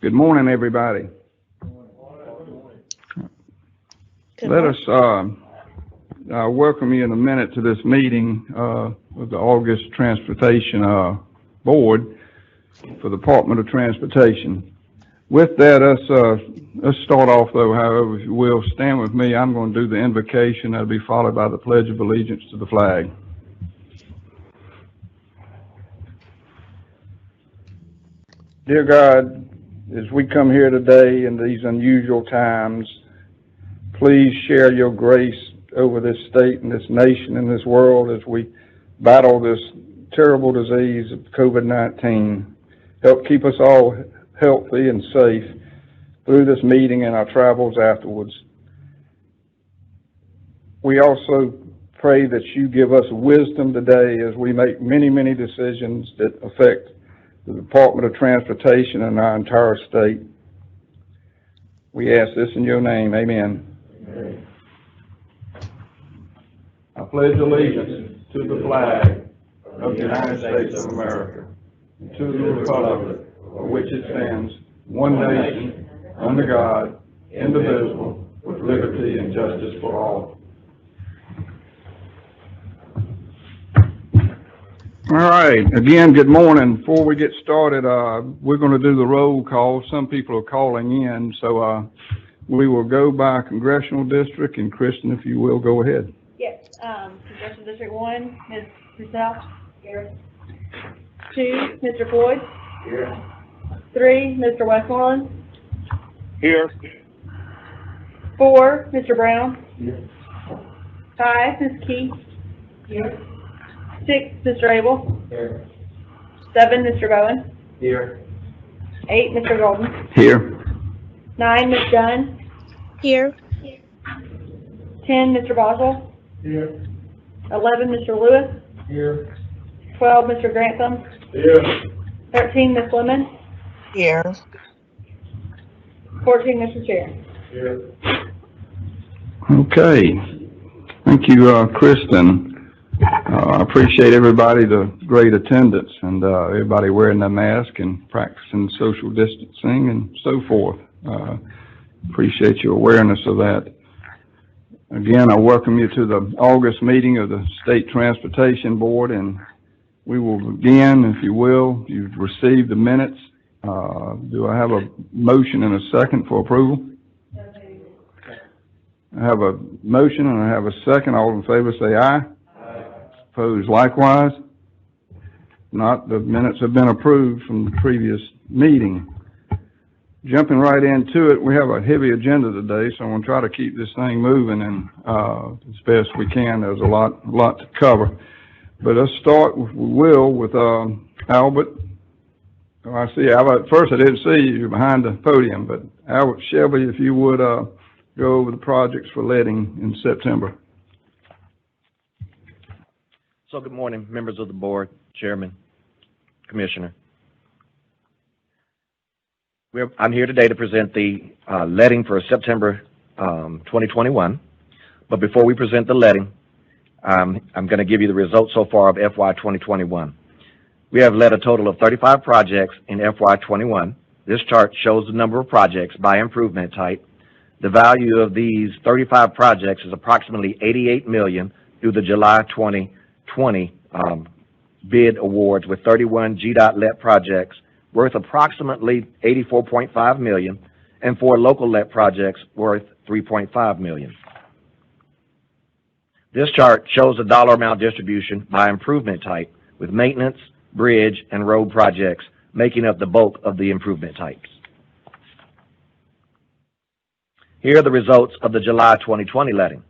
Good morning, everybody. Let us welcome you in a minute to this meeting of the August Transportation Board for the Department of Transportation. With that, let's start off, though, however, if you will, stand with me. I'm going to do the invocation. That'll be followed by the Pledge of Allegiance to the flag. Dear God, as we come here today in these unusual times, please share your grace over this state and this nation and this world as we battle this terrible disease of COVID-19. Help keep us all healthy and safe through this meeting and our travels afterwards. We also pray that you give us wisdom today as we make many, many decisions that affect the Department of Transportation and our entire state. We ask this in your name. Amen. Amen. I pledge allegiance to the flag of the United States of America, and to the republic for which it stands, one nation, under God, indivisible, with liberty and justice for all. All right. Again, good morning. Before we get started, we're going to do the roll call. Some people are calling in, so we will go by congressional district. And Kristen, if you will, go ahead. Yes. Congressional District 1, Ms. Purcell. Here. 2, Mr. Floyd. Here. 3, Mr. Westmoreland. Here. 4, Mr. Brown. Here. 5, Ms. Key. Here. 6, Mr. Abel. Here. 7, Mr. Bowen. Here. 8, Mr. Golden. Here. 9, Ms. Dunn. Here. 10, Mr. Boswell. Here. 11, Mr. Lewis. Here. 12, Mr. Grantham. Here. 13, Ms. Lemon. Here. 14, Mr. Chair. Here. Okay. Thank you, Kristen. I appreciate everybody, the great attendance, and everybody wearing their mask and practicing social distancing and so forth. Appreciate your awareness of that. Again, I welcome you to the August meeting of the State Transportation Board, and we will begin, if you will. You've received the minutes. Do I have a motion and a second for approval? I have a motion and I have a second. All in favor say aye. Opposed likewise? Not. The minutes have been approved from the previous meeting. Jumping right into it, we have a heavy agenda today, so I'm going to try to keep this thing moving and as best we can. There's a lot to cover. But let's start, if we will, with Albert. Oh, I see Albert. At first I didn't see you behind the podium, but Albert Shelby, if you would go over the projects for letting in September. So good morning, members of the board, chairman, commissioner. I'm here today to present the letting for September 2021. But before we present the letting, I'm going to give you the results so far of FY 2021. We have let a total of 35 projects in FY 21. This chart shows the number of projects by improvement type. The value of these 35 projects is approximately $88 million through the July 2020 bid awards, with 31 GDOT let projects worth approximately $84.5 million and 4 local let projects worth $3.5 million. This chart shows the dollar amount distribution by improvement type, with maintenance, bridge, and road projects making up the bulk of the improvement types. Here are the results of the July 2020 letting.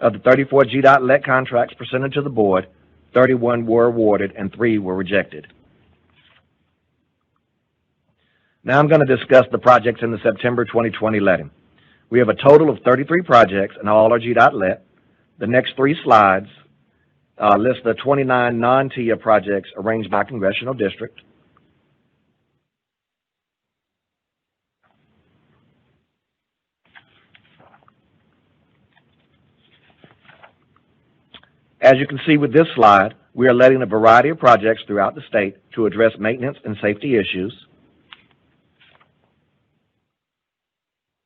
Of the 34 GDOT let contracts presented to the board, 31 were awarded and 3 were rejected. Now I'm going to discuss the projects in the September 2020 letting. We have a total of 33 projects and all are GDOT let. The next 3 slides list the 29 non-TIA projects arranged by congressional district. As you can see with this slide, we are letting a variety of projects throughout the state to address maintenance and safety issues.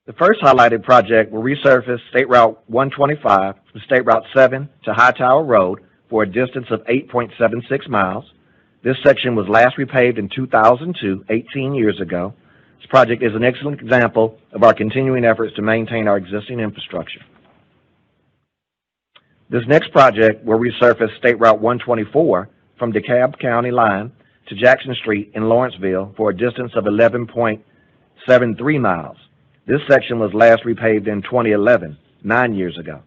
The first highlighted project will resurface State Route 125 from State Route 7 to Hightower Road for a distance of 8.76 miles. This section was last repaved in 2002, 18 years ago. This project is an excellent example of our continuing efforts to maintain our existing infrastructure. This next project will resurface State Route 124 from DeKalb County line to Jackson Street in Lawrenceville for a distance of 11.73 miles. This section was last repaved in 2011, 9 years ago.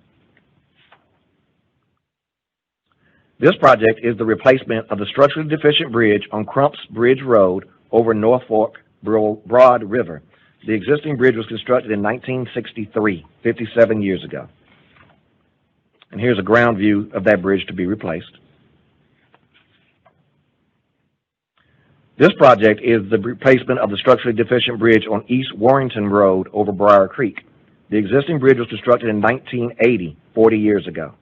This project is the replacement of the structurally deficient bridge on Crumps Bridge Road over North Fork Broad River. The existing bridge was constructed in 1963, 57 years ago. And here's a ground view of that bridge to be replaced. This project is the replacement of the structurally deficient bridge on East Warrington Road over Briar Creek. The existing bridge was constructed in 1980, 40 years ago.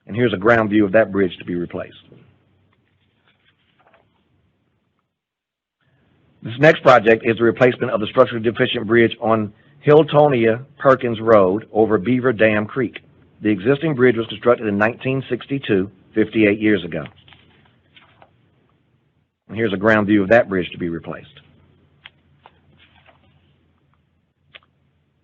And here's a ground view of that bridge to be replaced. This next project is the replacement of the structurally deficient bridge on Hiltonia Perkins Road over Beaver Dam Creek. The existing bridge was constructed in 1962, 58 years ago. And here's a ground view of that bridge to be replaced.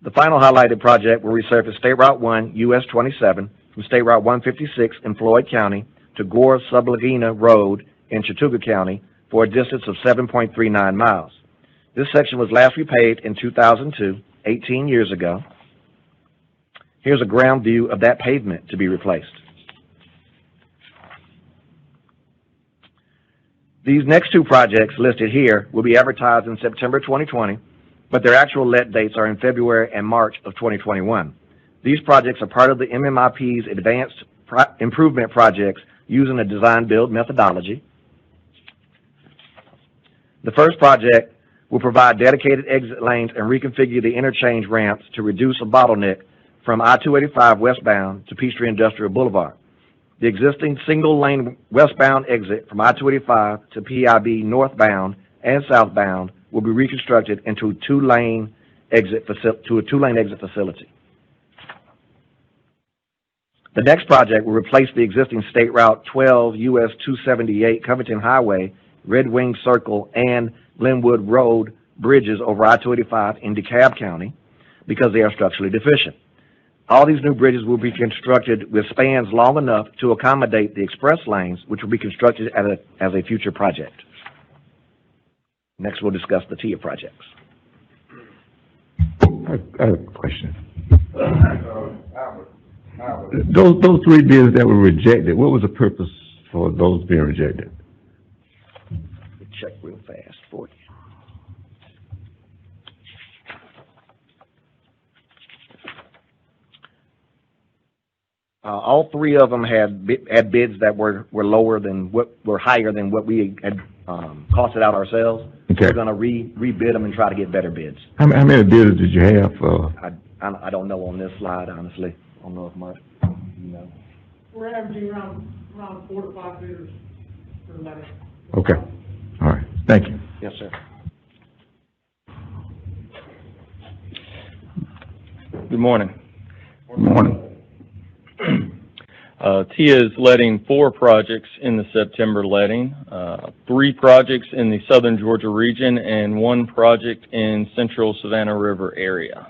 The final highlighted project will resurface State Route 1, US 27, from State Route 156 in Floyd County to Gore Sublagina Road in Chattahoochee County for a distance of 7.39 miles. This section was last repaved in 2002, 18 years ago. Here's a ground view of that pavement to be replaced. These next two projects listed here will be advertised in September 2020, but their actual let dates are in February and March of 2021. These projects are part of the MMIP's advanced improvement projects using a design-build methodology. The first project will provide dedicated exit lanes and reconfigure the interchange ramps to reduce a bottleneck from I-285 westbound to Peachtree Industrial Boulevard. The existing single-lane westbound exit from I-285 to PIB northbound and southbound will be reconstructed into a two-lane exit facility. The next project will replace the existing State Route 12 US 278 Covington Highway, Red Wing Circle, and Glenwood Road bridges over I-285 in DeKalb County because they are structurally deficient. All these new bridges will be constructed with spans long enough to accommodate the express lanes, which will be constructed as a future project. Next, we'll discuss the TIA projects. I have a question. Those three bids that were rejected, what was the purpose for those being rejected? Check real fast for you. All three of them had bids that were lower than were higher than what we had costed out ourselves. Okay. We're going to rebid them and try to get better bids. How many bidders did you have? I don't know on this slide, honestly. I don't know if Mark, you know. We're averaging around 4 to 5 bidders for the letter. Okay. All right. Thank you. Yes, sir. Good morning. Good morning. TIA is letting 4 projects in the September letting, 3 projects in the southern Georgia region, and 1 project in central Savannah River area.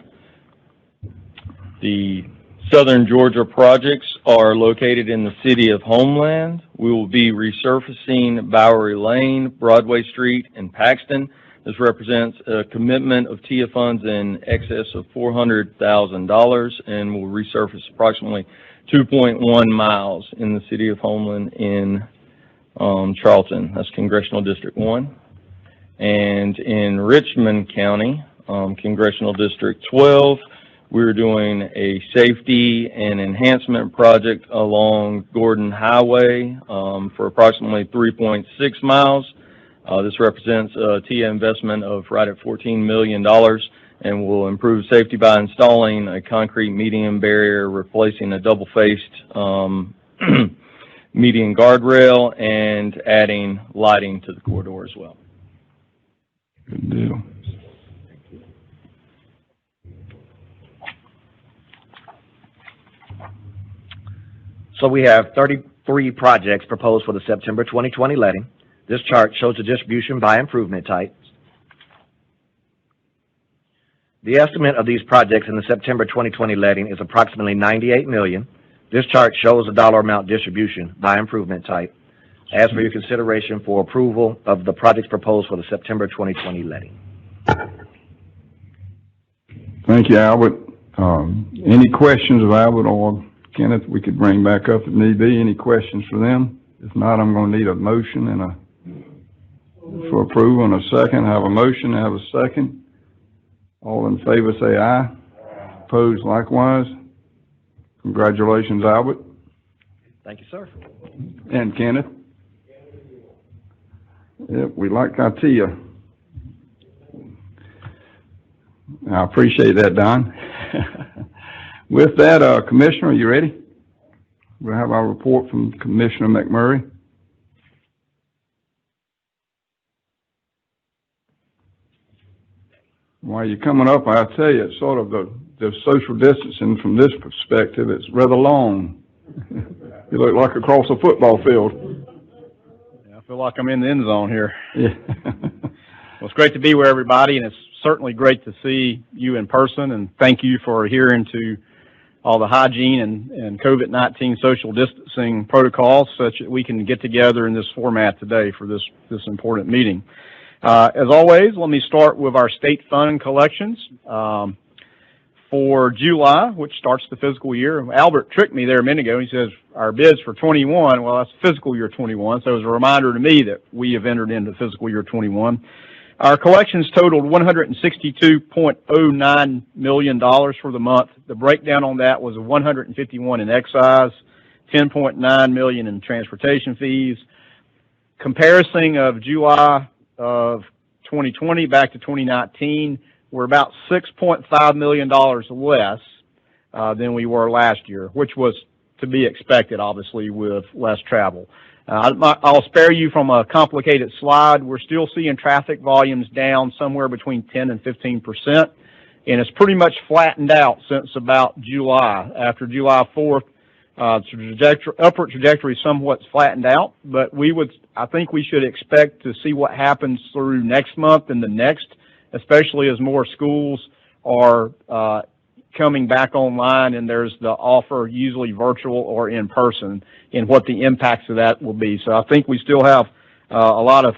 The southern Georgia projects are located in the city of Homeland. We will be resurfacing Bowery Lane, Broadway Street, and Paxton. This represents a commitment of TIA funds in excess of $400,000 and will resurface approximately 2.1 miles in the city of Homeland in Charlton. That's Congressional District 1. And in Richmond County, Congressional District 12, we're doing a safety and enhancement project along Gordon Highway for approximately 3.6 miles. This represents a TIA investment of right at $14 million and will improve safety by installing a concrete median barrier, replacing a double-faced median guardrail, and adding lighting to the corridor as well. Good deal. So we have 33 projects proposed for the September 2020 letting. This chart shows the distribution by improvement type. The estimate of these projects in the September 2020 letting is approximately $98 million. This chart shows the dollar amount distribution by improvement type. As for your consideration for approval of the projects proposed for the September 2020 letting. Thank you, Albert. Any questions of Albert or Kenneth we could bring back up if need be? Any questions for them? If not, I'm going to need a motion and for approval and a second. I have a motion, I have a second. All in favor say aye. Opposed likewise. Congratulations, Albert. Thank you, sir. And Kenneth. Yep, we like ITIA. I appreciate that, Don. With that, Commissioner, are you ready? We'll have our report from Commissioner McMurray. While you're coming up, I'll tell you, it's sort of the social distancing from this perspective, it's rather long. You look like across a football field. I feel like I'm in the end zone here. Yeah. Well, it's great to be with everybody, and it's certainly great to see you in person, and thank you for adhering to all the hygiene and COVID-19 social distancing protocols such that we can get together in this format today for this important meeting. As always, let me start with our state fund collections. For July, which starts the fiscal year, Albert tricked me there a minute ago. He says our bids for 21, well, that's fiscal year 21, so it was a reminder to me that we have entered into fiscal year 21. Our collections totaled $162.09 million for the month. The breakdown on that was $151 in excise, $10.9 million in transportation fees. Comparison of July of 2020 back to 2019, we're about $6.5 million less than we were last year, which was to be expected, obviously, with less travel. I'll spare you from a complicated slide. We're still seeing traffic volumes down somewhere between 10 and 15%, and it's pretty much flattened out since about July. After July 4th, upward trajectory somewhat flattened out, but I think we should expect to see what happens through next month and the next, especially as more schools are coming back online and there's the offer usually virtual or in person, and what the impacts of that will be. So I think we still have a lot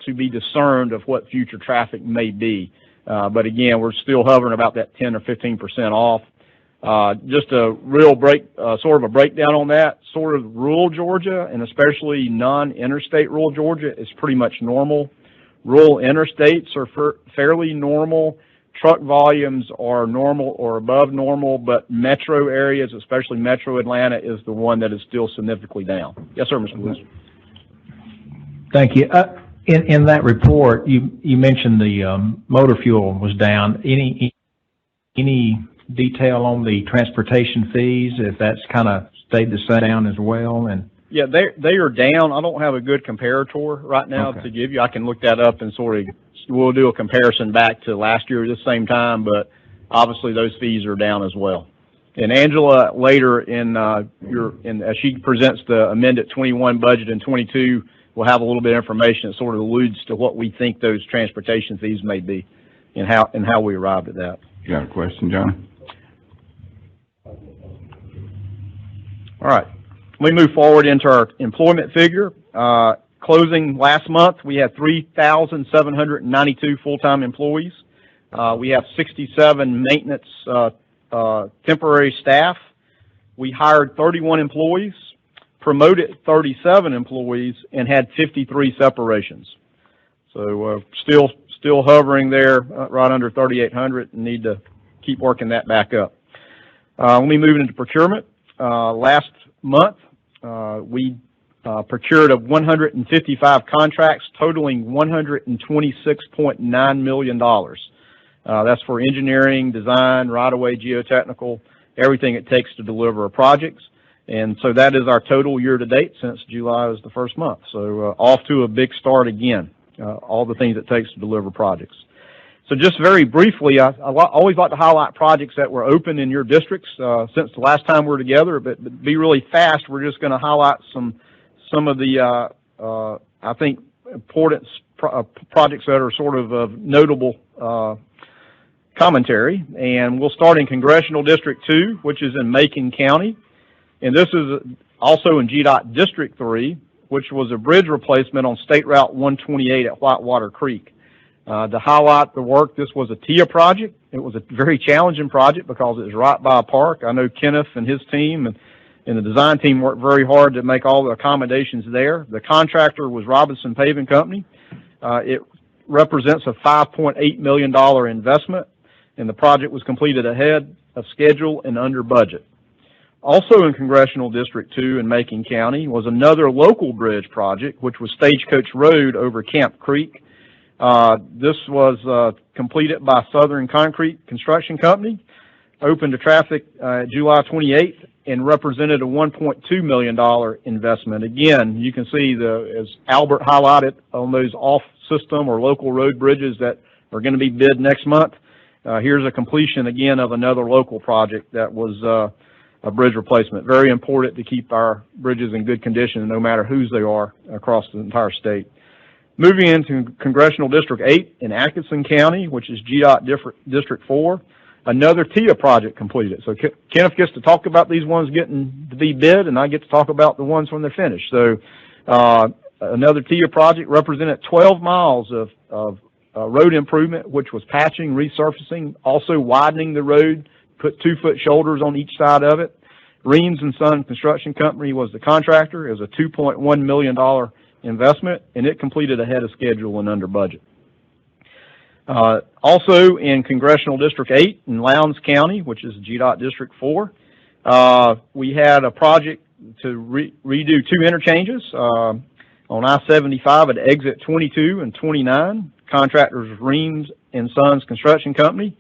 to be discerned of what future traffic may be. But again, we're still hovering about that 10 or 15% off. Just a real sort of a breakdown on that. Sort of rural Georgia, and especially non-interstate rural Georgia, is pretty much normal. Rural interstates are fairly normal. Truck volumes are normal or above normal, but metro areas, especially metro Atlanta, is the one that is still significantly down. Yes, sir, Mr. Lewis. Thank you. In that report, you mentioned the motor fuel was down. Any detail on the transportation fees, if that's kind of stayed the same down as well? And yeah, they are down. I don't have a good comparator right now to give you. I can look that up and we'll do a comparison back to last year at the same time, but obviously those fees are down as well. And Angela, later as she presents the amended 21 budget in 22, we'll have a little bit of information that sort of alludes to what we think those transportation fees may be and how we arrived at that. You got a question, John? All right. We move forward into our employment figure. Closing last month, we had 3,792 full-time employees. We have 67 maintenance temporary staff. We hired 31 employees, promoted 37 employees, and had 53 separations. So still hovering there right under 3,800 and need to keep working that back up. Let me move into procurement. Last month, we procured of 155 contracts totaling $126.9 million. That's for engineering, design, right-of-way, geotechnical, everything it takes to deliver projects. And so that is our total year-to-date since July is the first month. So off to a big start again, all the things it takes to deliver projects. So just very briefly, I always like to highlight projects that were open in your districts since the last time we were together, but be really fast. We're just going to highlight some of the, I think, important projects that are sort of notable commentary. And we'll start in Congressional District 2, which is in Macon County. And this is also in GDOT District 3, which was a bridge replacement on State Route 128 at Whitewater Creek. To highlight the work, this was a TIA project. It was a very challenging project because it was right by a park. I know Kenneth and his team and the design team worked very hard to make all the accommodations there. The contractor was Robinson Paving Company. It represents a $5.8 million investment, and the project was completed ahead of schedule and under budget. Also in Congressional District 2 in Macon County was another local bridge project, which was Stagecoach Road over Camp Creek. This was completed by Southern Concrete Construction Company, opened to traffic July 28th, and represented a $1.2 million investment. Again, you can see, as Albert highlighted, on those off-system or local road bridges that are going to be bid next month. Here's a completion, again, of another local project that was a bridge replacement. Very important to keep our bridges in good condition, no matter whose they are, across the entire state. Moving into Congressional District 8 in Atkinson County, which is GDOT District 4, another TIA project completed. So Kenneth gets to talk about these ones getting to be bid, and I get to talk about the ones when they're finished. So another TIA project represented 12 miles of road improvement, which was patching, resurfacing, also widening the road, put 2-foot shoulders on each side of it. Reams and Son Construction Company was the contractor. It was a $2.1 million investment, and it completed ahead of schedule and under budget. Also in Congressional District 8 in Lowndes County, which is GDOT District 4, we had a project to redo 2 interchanges on I-75 at exit 22 and 29. Contractors Reams and Sons Construction Company.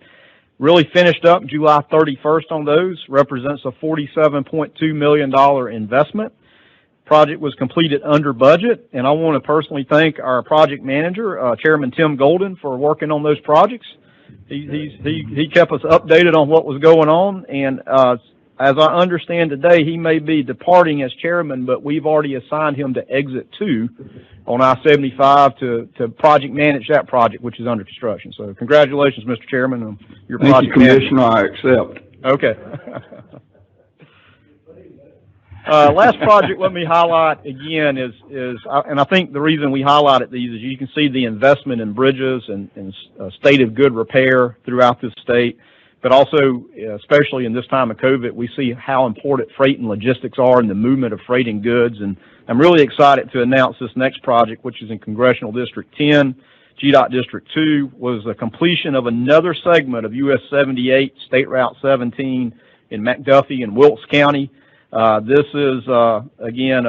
Really finished up July 31st on those. Represents a $47.2 million investment. Project was completed under budget, and I want to personally thank our project manager, Chairman Tim Golden, for working on those projects. He kept us updated on what was going on, and as I understand today, he may be departing as chairman, but we've already assigned him to exit 2 on I-75 to project manage that project, which is under construction. So congratulations, Mr. Chairman, on your project. Thank you, Commissioner. I accept. Okay. Last project let me highlight again is and I think the reason we highlighted these is you can see the investment in bridges and state of good repair throughout this state, but also, especially in this time of COVID, we see how important freight and logistics are in the movement of freight and goods. And I'm really excited to announce this next project, which is in Congressional District 10, GDOT District 2, was the completion of another segment of US 78, State Route 17 in McDuffie and Wilkes County. This is, again,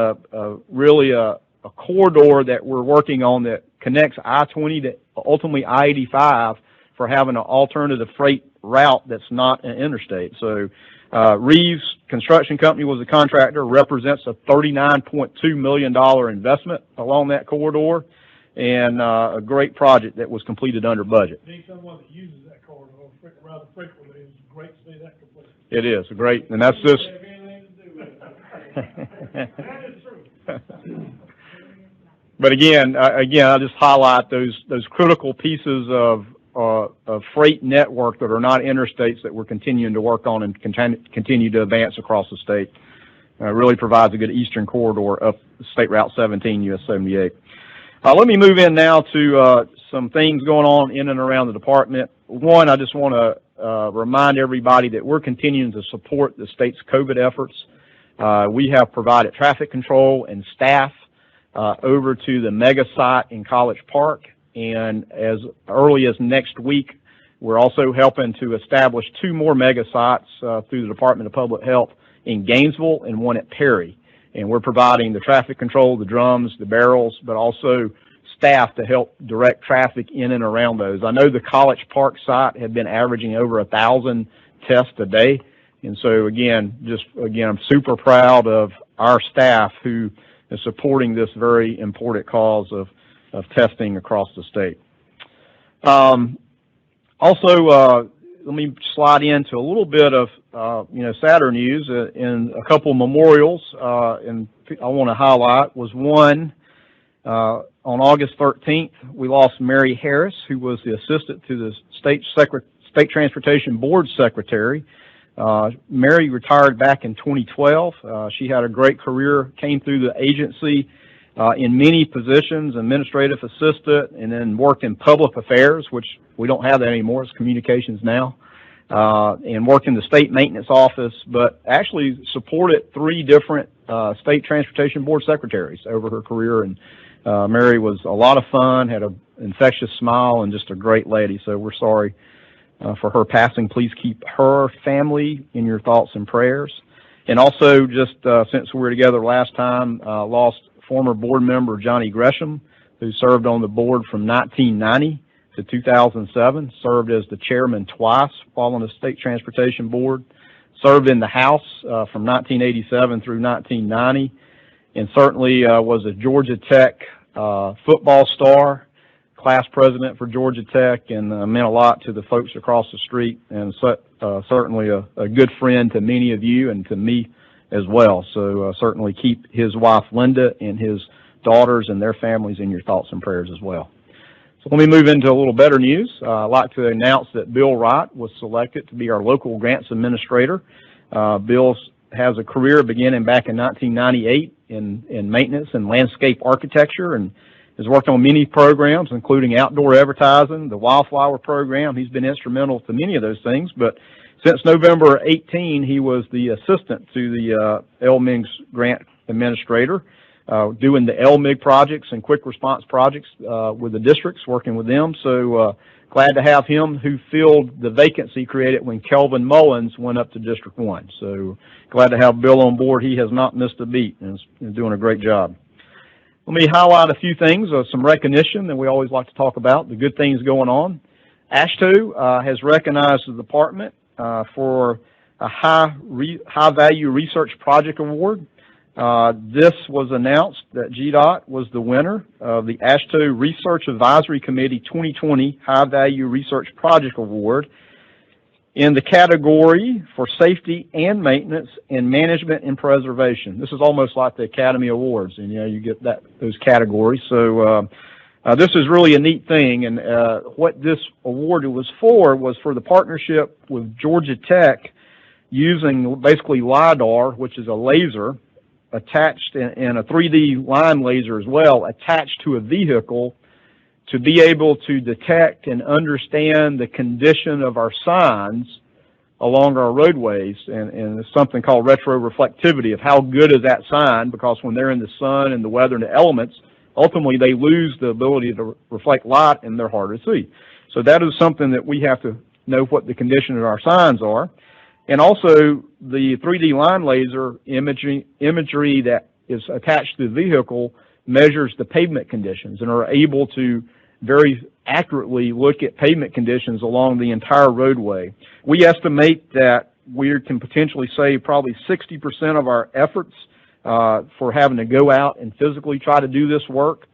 really a corridor that we're working on that connects I-20 to ultimately I-85 for having an alternative freight route that's not an interstate. So Reeves Construction Company was the contractor, represents a $39.2 million investment along that corridor, and a great project that was completed under budget. Being someone that uses that corridor rather frequently, it's great to see that complete. It is great, and that's just. That is true. But again, I just highlight those critical pieces of freight network that are not interstates that we're continuing to work on and continue to advance across the state. Really provides a good eastern corridor up State Route 17, US 78. Let me move in now to some things going on in and around the department. One, I just want to remind everybody that we're continuing to support the state's COVID efforts. We have provided traffic control and staff over to the mega site in College Park, and as early as next week, we're also helping to establish 2 more mega sites through the Department of Public Health in Gainesville and one at Perry. And we're providing the traffic control, the drums, the barrels, but also staff to help direct traffic in and around those. I know the College Park site had been averaging over 1,000 tests a day. And so again, I'm super proud of our staff who is supporting this very important cause of testing across the state. Also, let me slide into a little bit of, sadder news in a couple of memorials, and I want to highlight was one, on August 13th, we lost Mary Harris, who was the assistant to the State Transportation Board Secretary. Mary retired back in 2012. She had a great career, came through the agency in many positions, administrative assistant, and then worked in public affairs, which we don't have that anymore, it's communications now, and worked in the state maintenance office, but actually supported 3 different state transportation board secretaries over her career. And Mary was a lot of fun, had an infectious smile, and just a great lady. So we're sorry for her passing. Please keep her family in your thoughts and prayers. And also, just since we were together last time, lost former board member Johnny Gresham, who served on the board from 1990 to 2007, served as the chairman twice while on the State Transportation Board, served in the House from 1987 through 1990, and certainly was a Georgia Tech football star, class president for Georgia Tech, and meant a lot to the folks across the street, and certainly a good friend to many of you and to me as well. So certainly keep his wife Linda and his daughters and their families in your thoughts and prayers as well. So let me move into a little better news. I'd like to announce that Bill Wright was selected to be our local grants administrator. Bill has a career beginning back in 1998 in maintenance and landscape architecture, and has worked on many programs, including outdoor advertising, the wildflower program. He's been instrumental to many of those things, but since November 18, he was the assistant to the LMIG's grant administrator, doing the LMIG projects and quick response projects with the districts, working with them. So glad to have him, who filled the vacancy created when Kelvin Mullins went up to District 1. So glad to have Bill on board. He has not missed a beat and is doing a great job. Let me highlight a few things, some recognition that we always like to talk about, the good things going on. AASHTO has recognized the department for a high value research project award. This was announced that GDOT was the winner of the AASHTO Research Advisory Committee 2020 High Value Research Project Award in the category for safety and maintenance and management and preservation. This is almost like the Academy Awards, and you get those categories. So this is really a neat thing, and what this award was for the partnership with Georgia Tech, using basically LIDAR, which is a laser attached, and a 3D line laser as well, attached to a vehicle, to be able to detect and understand the condition of our signs along our roadways, and it's something called retroreflectivity, of how good is that sign, because when they're in the sun and the weather and the elements, ultimately they lose the ability to reflect light and they're harder to see. So that is something that we have to know, what the condition of our signs are. And also the 3D line laser imagery that is attached to the vehicle measures the pavement conditions and are able to very accurately look at pavement conditions along the entire roadway. We estimate that we can potentially save probably 60% of our efforts for having to go out and physically try to do this work,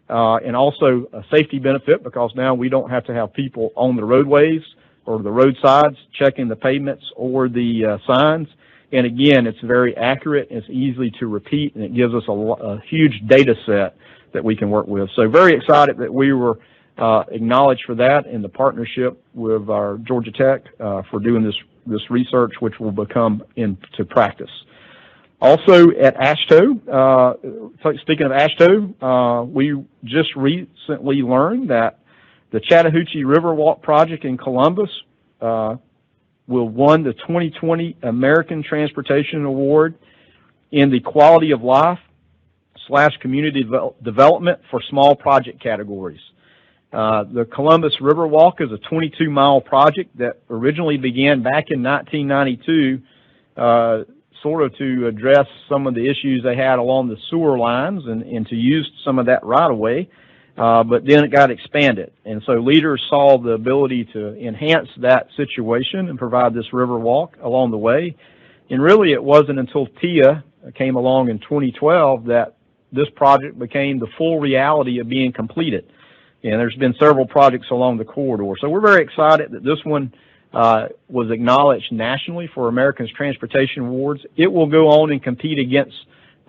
and also a safety benefit, because now we don't have to have people on the roadways or the roadsides checking the pavements or the signs. And again, it's very accurate, it's easy to repeat, and it gives us a huge data set that we can work with. So very excited that we were acknowledged for that in the partnership with our Georgia Tech for doing this research, which will become into practice. Also at AASHTO, speaking of AASHTO, we just recently learned that the Chattahoochee Riverwalk project in Columbus won the 2020 American Transportation Award in the Quality of Life / Community Development for Small Project categories. The Columbus Riverwalk is a 22-mile project that originally began back in 1992, sort of to address some of the issues they had along the sewer lines and to use some of that right away. But then it got expanded. And so leaders saw the ability to enhance that situation and provide this river walk along the way. And really it wasn't until TIA came along in 2012 that this project became the full reality of being completed. And there's been several projects along the corridor. So we're very excited that this one was acknowledged nationally for America's Transportation Awards. It will go on and compete against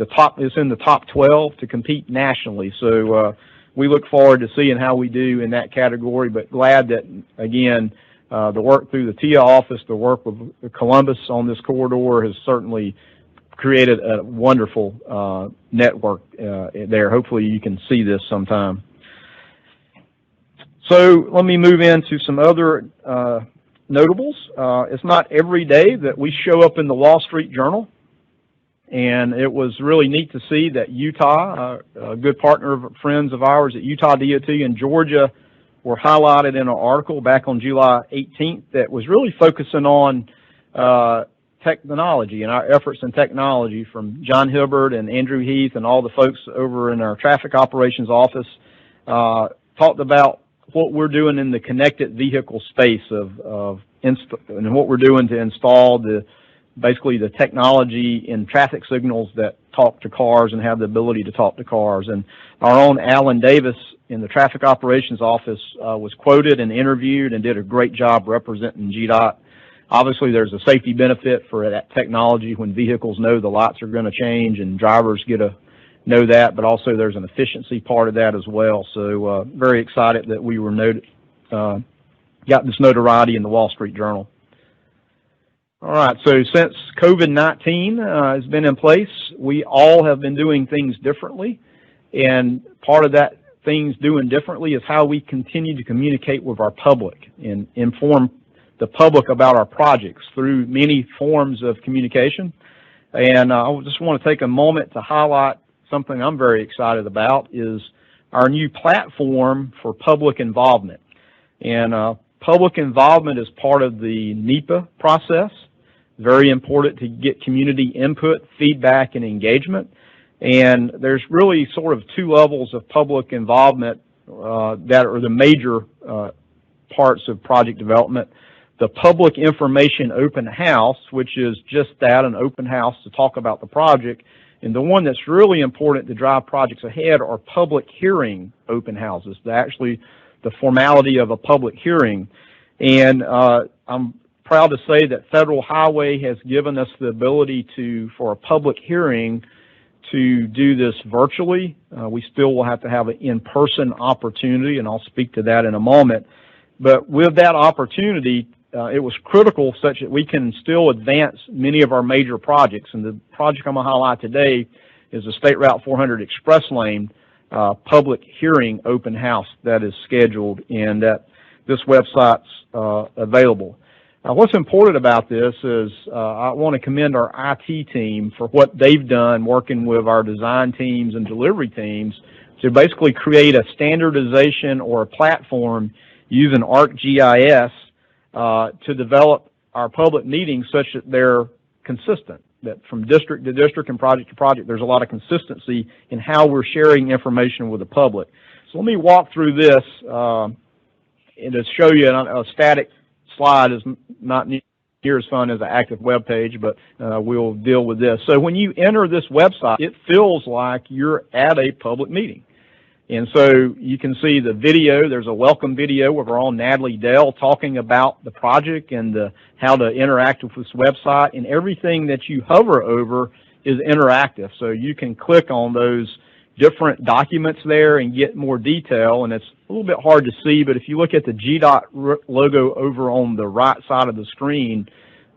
it's in the top 12 to compete nationally. So we look forward to seeing how we do in that category, but glad that, again, the work through the TIA office, the work with Columbus on this corridor has certainly created a wonderful network there. Hopefully you can see this sometime. So let me move into some other notables. It's not every day that we show up in the Wall Street Journal, and it was really neat to see that Utah, a good partner of friends of ours at Utah DOT and Georgia, were highlighted in an article back on July 18th that was really focusing on technology and our efforts in technology, from John Hibbert and Andrew Heath and all the folks over in our traffic operations office. Talked about what we're doing in the connected vehicle space and what we're doing to install basically the technology in traffic signals that talk to cars and have the ability to talk to cars. And our own Alan Davis in the traffic operations office was quoted and interviewed and did a great job representing GDOT. Obviously, there's a safety benefit for that technology when vehicles know the lights are going to change and drivers get to know that, but also there's an efficiency part of that as well. So very excited that we were got this notoriety in the Wall Street Journal. All right, so since COVID-19 has been in place, we all have been doing things differently, and part of that things doing differently is how we continue to communicate with our public and inform the public about our projects through many forms of communication. And I just want to take a moment to highlight something I'm very excited about, is our new platform for public involvement. And public involvement is part of the NEPA process. Very important to get community input, feedback, and engagement. And there's really sort of two levels of public involvement that are the major parts of project development. The public information open house, which is just that, an open house to talk about the project. And the one that's really important to drive projects ahead are public hearing open houses, the formality of a public hearing. And I'm proud to say that Federal Highway has given us the ability for a public hearing to do this virtually. We still will have to have an in-person opportunity, and I'll speak to that in a moment. But with that opportunity, it was critical such that we can still advance many of our major projects. And the project I'm going to highlight today is the State Route 400 Express Lane public hearing open house that is scheduled, and that this website's available. What's important about this is I want to commend our IT team for what they've done working with our design teams and delivery teams to basically create a standardization or a platform using ArcGIS to develop our public meetings such that they're consistent, that from district to district and project to project, there's a lot of consistency in how we're sharing information with the public. So let me walk through this and to show you a static slide is not near as fun as an active web page, but we'll deal with this. So when you enter this website, it feels like you're at a public meeting. And so you can see the video. There's a welcome video with our own Natalie Dell talking about the project and how to interact with this website. And everything that you hover over is interactive. So you can click on those different documents there and get more detail. And it's a little bit hard to see, but if you look at the GDOT logo over on the right side of the screen,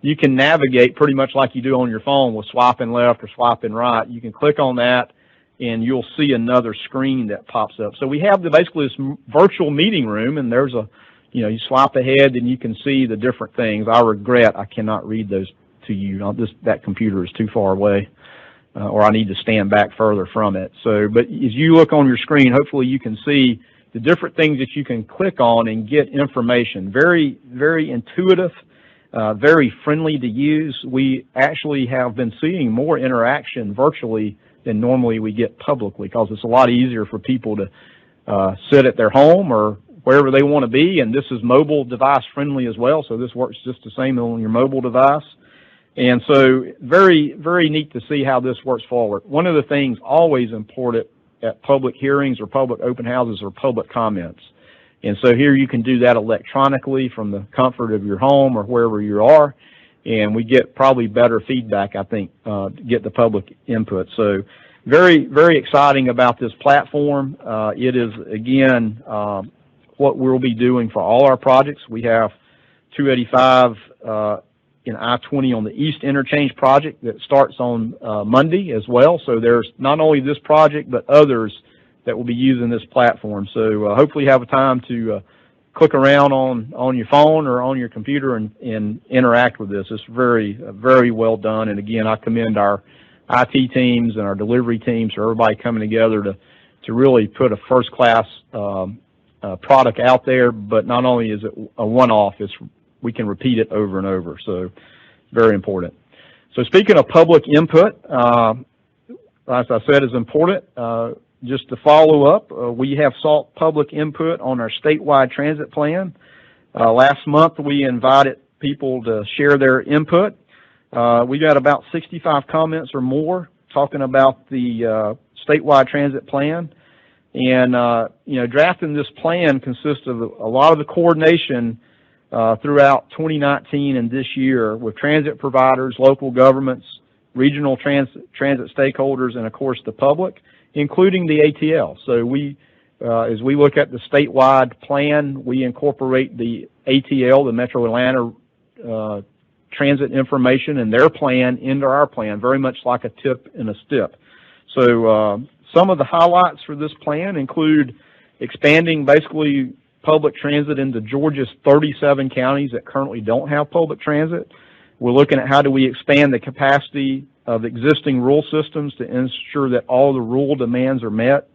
you can navigate pretty much like you do on your phone with swiping left or swiping right. You can click on that, and you'll see another screen that pops up. So we have basically this virtual meeting room, and there's you swipe ahead and you can see the different things. I regret I cannot read those to you. That computer is too far away, or I need to stand back further from it. So, but as you look on your screen, hopefully you can see the different things that you can click on and get information. Very, very intuitive, very friendly to use. We actually have been seeing more interaction virtually than normally we get publicly, because it's a lot easier for people to sit at their home or wherever they want to be, and this is mobile device friendly as well, so this works just the same on your mobile device. And so very, very neat to see how this works forward. One of the things always important at public hearings or public open houses or public comments. And so here you can do that electronically from the comfort of your home or wherever you are, and we get probably better feedback, I think, to get the public input. So very, very exciting about this platform. It is, again, what we'll be doing for all our projects. We have 285 in I-20 on the East Interchange project that starts on Monday as well. So there's not only this project, but others that will be using this platform. So hopefully you have a time to click around on your phone or on your computer and interact with this. It's very, very well done. And again, I commend our IT teams and our delivery teams for everybody coming together to really put a first-class product out there. But not only is it a one-off, we can repeat it over and over. So very important. So speaking of public input, as I said, is important. Just to follow up, we have sought public input on our statewide transit plan. Last month, we invited people to share their input. We got about 65 comments or more talking about the statewide transit plan. And, drafting this plan consists of a lot of the coordination throughout 2019 and this year with transit providers, local governments, regional transit stakeholders, and, of course, the public, including the ATL. So we, as we look at the statewide plan, we incorporate the ATL, the Metro Atlanta transit information and their plan into our plan, very much like a tip and a stip. So some of the highlights for this plan include expanding basically public transit into Georgia's 37 counties that currently don't have public transit. We're looking at how do we expand the capacity of existing rural systems to ensure that all the rural demands are met.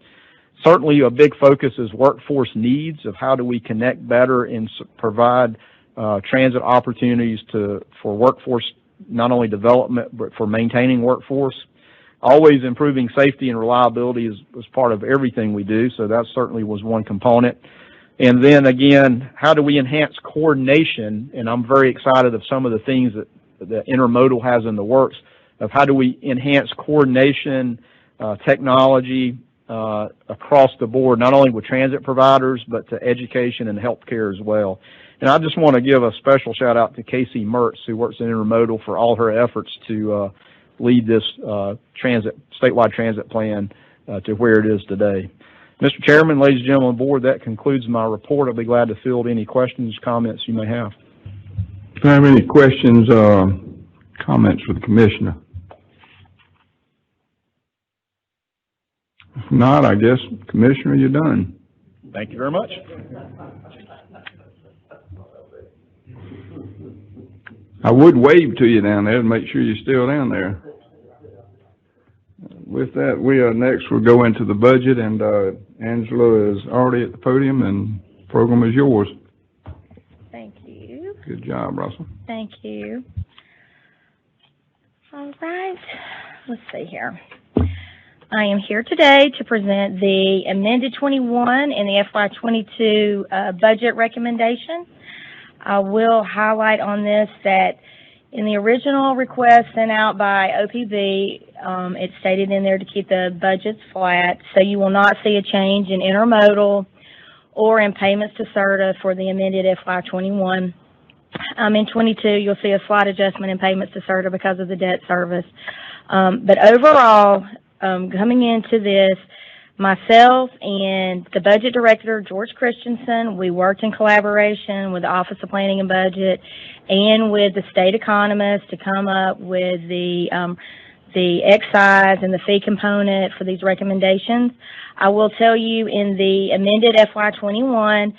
Certainly a big focus is workforce needs of how do we connect better and provide transit opportunities for workforce, not only development, but for maintaining workforce. Always improving safety and reliability is part of everything we do, so that certainly was one component. And then again, how do we enhance coordination? And I'm very excited of some of the things that Intermodal has in the works of how do we enhance coordination, technology across the board, not only with transit providers, but to education and healthcare as well. And I just want to give a special shout out to Casey Mertz, who works in Intermodal, for all her efforts to lead this statewide transit plan to where it is today. Mr. Chairman, ladies and gentlemen on board, that concludes my report. I'll be glad to field any questions, comments you may have. If you have any questions, comments for the commissioner? If not, I guess, Commissioner, you're done. Thank you very much. I would wave to you down there to make sure you're still down there. With that, next we'll go into the budget, and Angela is already at the podium, and the program is yours. Thank you. Good job, Russell. Thank you. All right, let's see here. I am here today to present the amended 21 and the FY22 budget recommendation. I will highlight on this that in the original request sent out by OPB, it stated in there to keep the budgets flat, so you will not see a change in intermodal or in payments to CERTA for the amended FY21. In 22, you'll see a slight adjustment in payments to CERTA because of the debt service. But overall, coming into this, myself and the budget director, George Christensen, we worked in collaboration with the Office of Planning and Budget and with the state economist to come up with the excise and the fee component for these recommendations. I will tell you in the amended FY21,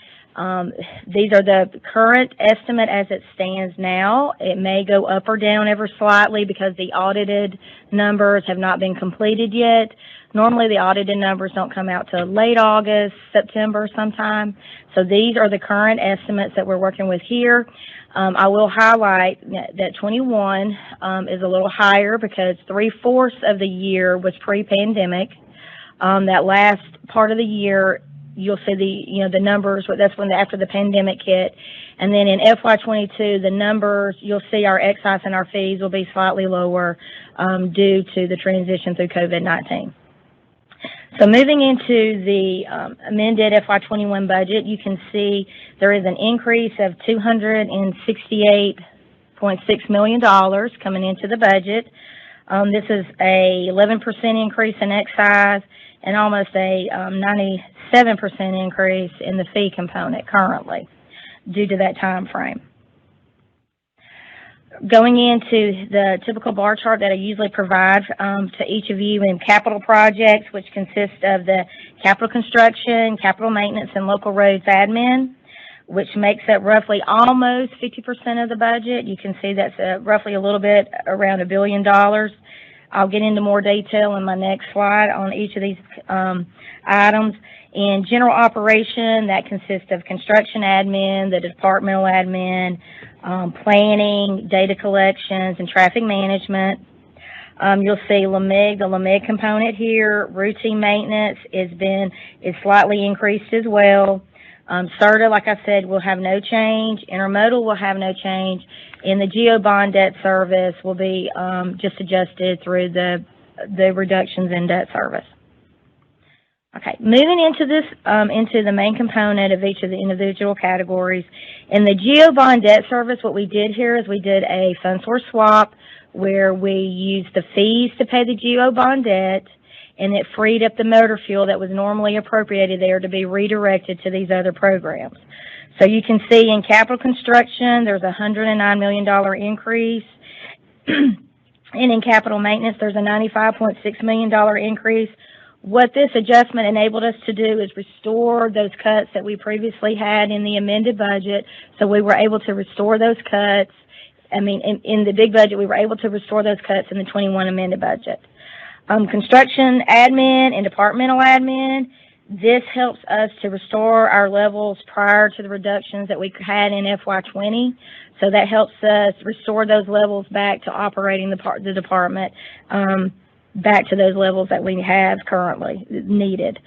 these are the current estimate as it stands now. It may go up or down ever slightly because the audited numbers have not been completed yet. Normally the audited numbers don't come out till late August, September sometime. So these are the current estimates that we're working with here. I will highlight that 21 is a little higher because 3/4 of the year was pre-pandemic. That last part of the year, you'll see the numbers, that's when after the pandemic hit. And then in FY22, the numbers, you'll see our excise and our fees will be slightly lower due to the transition through COVID-19. So moving into the amended FY21 budget, you can see there is an increase of $268.6 million coming into the budget. This is a 11% increase in excise and almost a 97% increase in the fee component currently due to that time frame. Going into the typical bar chart that I usually provide to each of you in capital projects, which consist of the capital construction, capital maintenance, and local roads admin, which makes up roughly almost 50% of the budget. You can see that's roughly a little bit around $1 billion. I'll get into more detail in my next slide on each of these items. In general operation, that consists of construction admin, the departmental admin, planning, data collections, and traffic management. You'll see LMIG, the LMIG component here. Routine maintenance is slightly increased as well. CERTA, like I said, will have no change. Intermodal will have no change. And the GO bond debt service will be just adjusted through the reductions in debt service. Okay, moving into this, into the main component of each of the individual categories. In the GO bond debt service, what we did here is we did a fund source swap where we used the fees to pay the GO bond debt, and it freed up the motor fuel that was normally appropriated there to be redirected to these other programs. So you can see in capital construction, there's a $109 million increase. And in capital maintenance, there's a $95.6 million increase. What this adjustment enabled us to do is restore those cuts that we previously had in the amended budget. So we were able to restore those cuts. I mean, in the big budget, we were able to restore those cuts in the 21 amended budget. Construction admin and departmental admin, this helps us to restore our levels prior to the reductions that we had in FY20. So that helps us restore those levels back to operating the department, back to those levels that we have currently needed.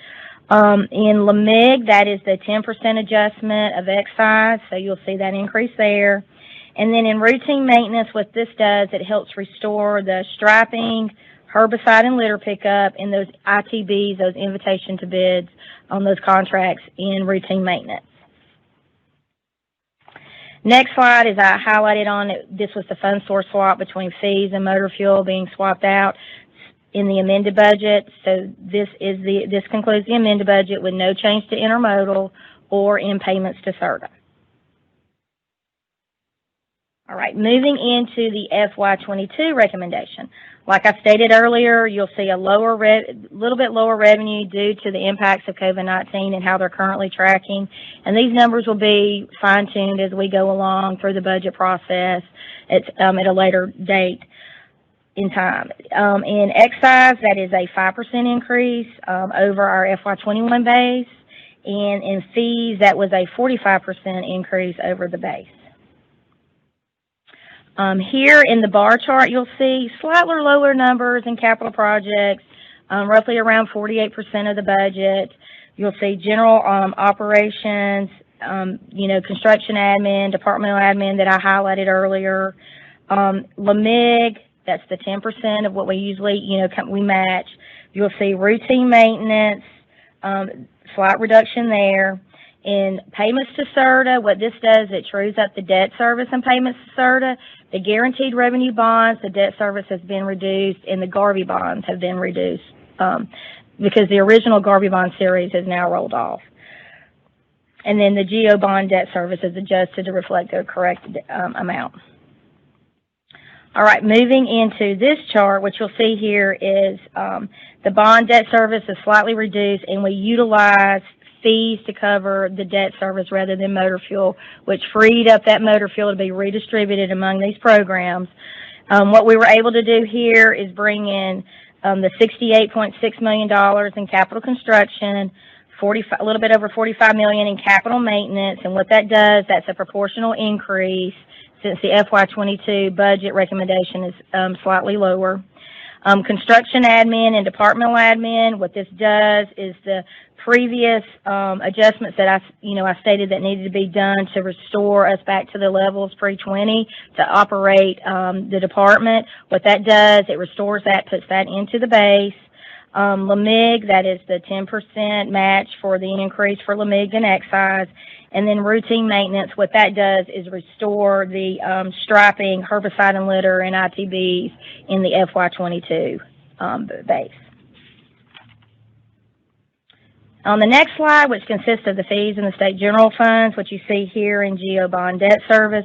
In LMIG, that is the 10% adjustment of excise, so you'll see that increase there. And then in routine maintenance, what this does, it helps restore the striping, herbicide and litter pickup, and those ITBs, those invitation to bids on those contracts in routine maintenance. Next slide is I highlighted on it. This was the fund source swap between fees and motor fuel being swapped out in the amended budget. So this concludes the amended budget with no change to intermodal or in payments to CERTA. All right, moving into the FY22 recommendation. Like I stated earlier, you'll see a little bit lower revenue due to the impacts of COVID-19 and how they're currently tracking. And these numbers will be fine-tuned as we go along through the budget process at a later date in time. In excise, that is a 5% increase over our FY21 base. And in fees, that was a 45% increase over the base. Here in the bar chart, you'll see slightly lower numbers in capital projects, roughly around 48% of the budget. You'll see general operations, construction admin, departmental admin that I highlighted earlier. LMIG, that's the 10% of what we usually, we match. You'll see routine maintenance, slight reduction there. In payments to CERTA, what this does, it trues up the debt service and payments to CERTA. The guaranteed revenue bonds, the debt service has been reduced, and the Garvey bonds have been reduced because the original Garvey bond series has now rolled off. And then the GO bond debt service is adjusted to reflect the correct amount. All right, moving into this chart, what you'll see here is the bond debt service is slightly reduced, and we utilize fees to cover the debt service rather than motor fuel, which freed up that motor fuel to be redistributed among these programs. What we were able to do here is bring in the $68.6 million in capital construction, a little bit over $45 million in capital maintenance, and what that does, that's a proportional increase since the FY22 budget recommendation is slightly lower. Construction admin and departmental admin, what this does is the previous adjustments that I stated that needed to be done to restore us back to the levels pre-20 to operate the department. What that does, it restores that, puts that into the base. LMIG, that is the 10% match for the increase for LMIG and excise. And then routine maintenance, what that does is restore the striping, herbicide and litter, and ITBs in the FY22 base. On the next slide, which consists of the fees in the state general funds, what you see here in GO bond debt service,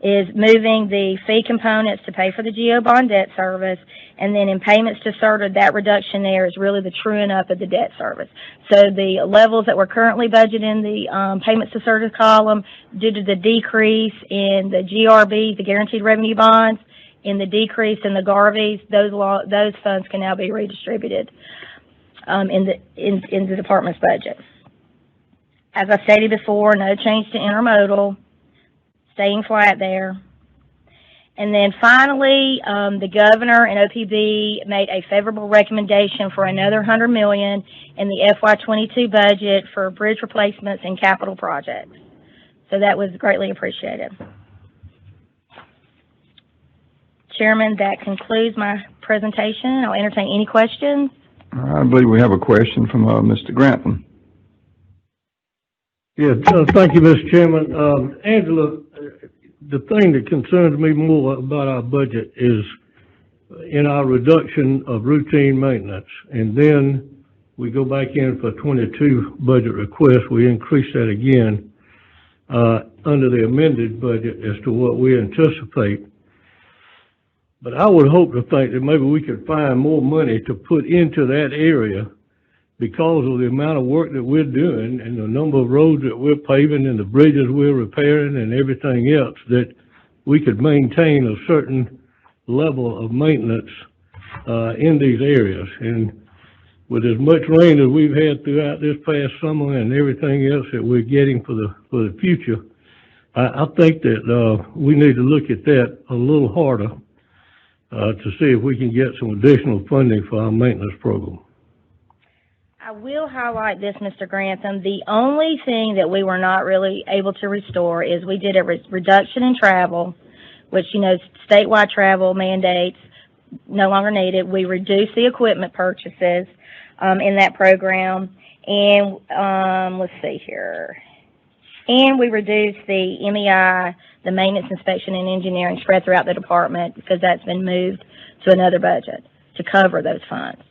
is moving the fee components to pay for the GO bond debt service, and then in payments to CERTA, that reduction there is really the truing up of the debt service. So the levels that we're currently budgeting in the payments to CERTA column, due to the decrease in the GRB, the guaranteed revenue bonds, in the decrease in the GARVs, those funds can now be redistributed in the department's budget. As I stated before, no change to intermodal, staying flat there. And then finally, the governor and OPB made a favorable recommendation for another $100 million in the FY22 budget for bridge replacements and capital projects. So that was greatly appreciated. Chairman, that concludes my presentation. I'll entertain any questions. I believe we have a question from Mr. Grantham. Yeah, thank you, Mr. Chairman. Angela, the thing that concerns me more about our budget is in our reduction of routine maintenance. And then we go back in for 22 budget requests. We increase that again under the amended budget as to what we anticipate. But I would hope to think that maybe we could find more money to put into that area because of the amount of work that we're doing and the number of roads that we're paving and the bridges we're repairing and everything else, that we could maintain a certain level of maintenance in these areas. And with as much rain as we've had throughout this past summer and everything else that we're getting for the future, I think that we need to look at that a little harder to see if we can get some additional funding for our maintenance program. I will highlight this, Mr. Grantham. The only thing that we were not really able to restore is we did a reduction in travel, which, you know, statewide travel mandates no longer needed. We reduced the equipment purchases in that program. And let's see here. And we reduced the MEI, the maintenance, inspection, and engineering spread throughout the department because that's been moved to another budget to cover those funds.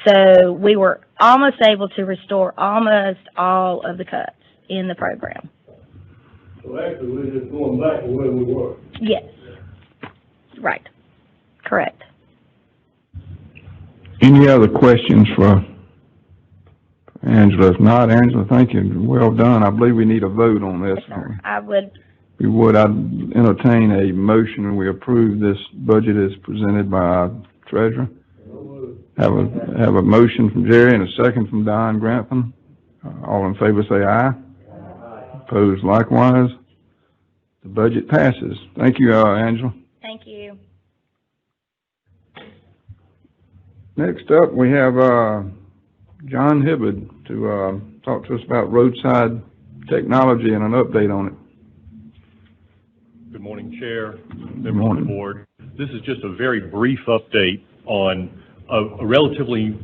So we were almost able to restore almost all of the cuts in the program. So actually, we're just going back to where we were. Yes. Right. Correct. Any other questions for Angela? If not, Angela, thank you. Well done. I believe we need a vote on this. Yes, sir. I would. We would. I'd entertain a motion and we approve this budget as presented by our treasurer. Have a motion from Jerry and a second from Don Grantham. All in favor say aye. Opposed likewise. The budget passes. Thank you, Angela. Thank you. Next up, we have John Hibbard to talk to us about roadside technology and an update on it. Good morning, Chair, members of the board. This is just a very brief update on a relatively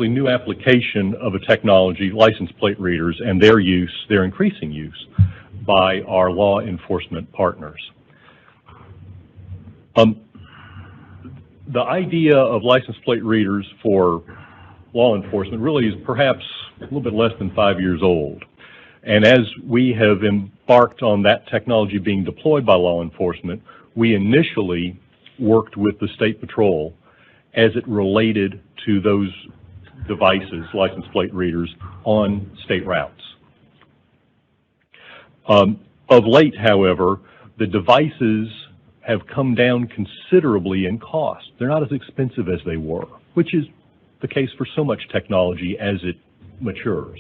new application of a technology, license plate readers, and their increasing use by our law enforcement partners. The idea of license plate readers for law enforcement really is perhaps a little bit less than 5 years old. And as we have embarked on that technology being deployed by law enforcement, we initially worked with the State Patrol as it related to those devices, license plate readers, on state routes. Of late, however, the devices have come down considerably in cost. They're not as expensive as they were, which is the case for so much technology as it matures.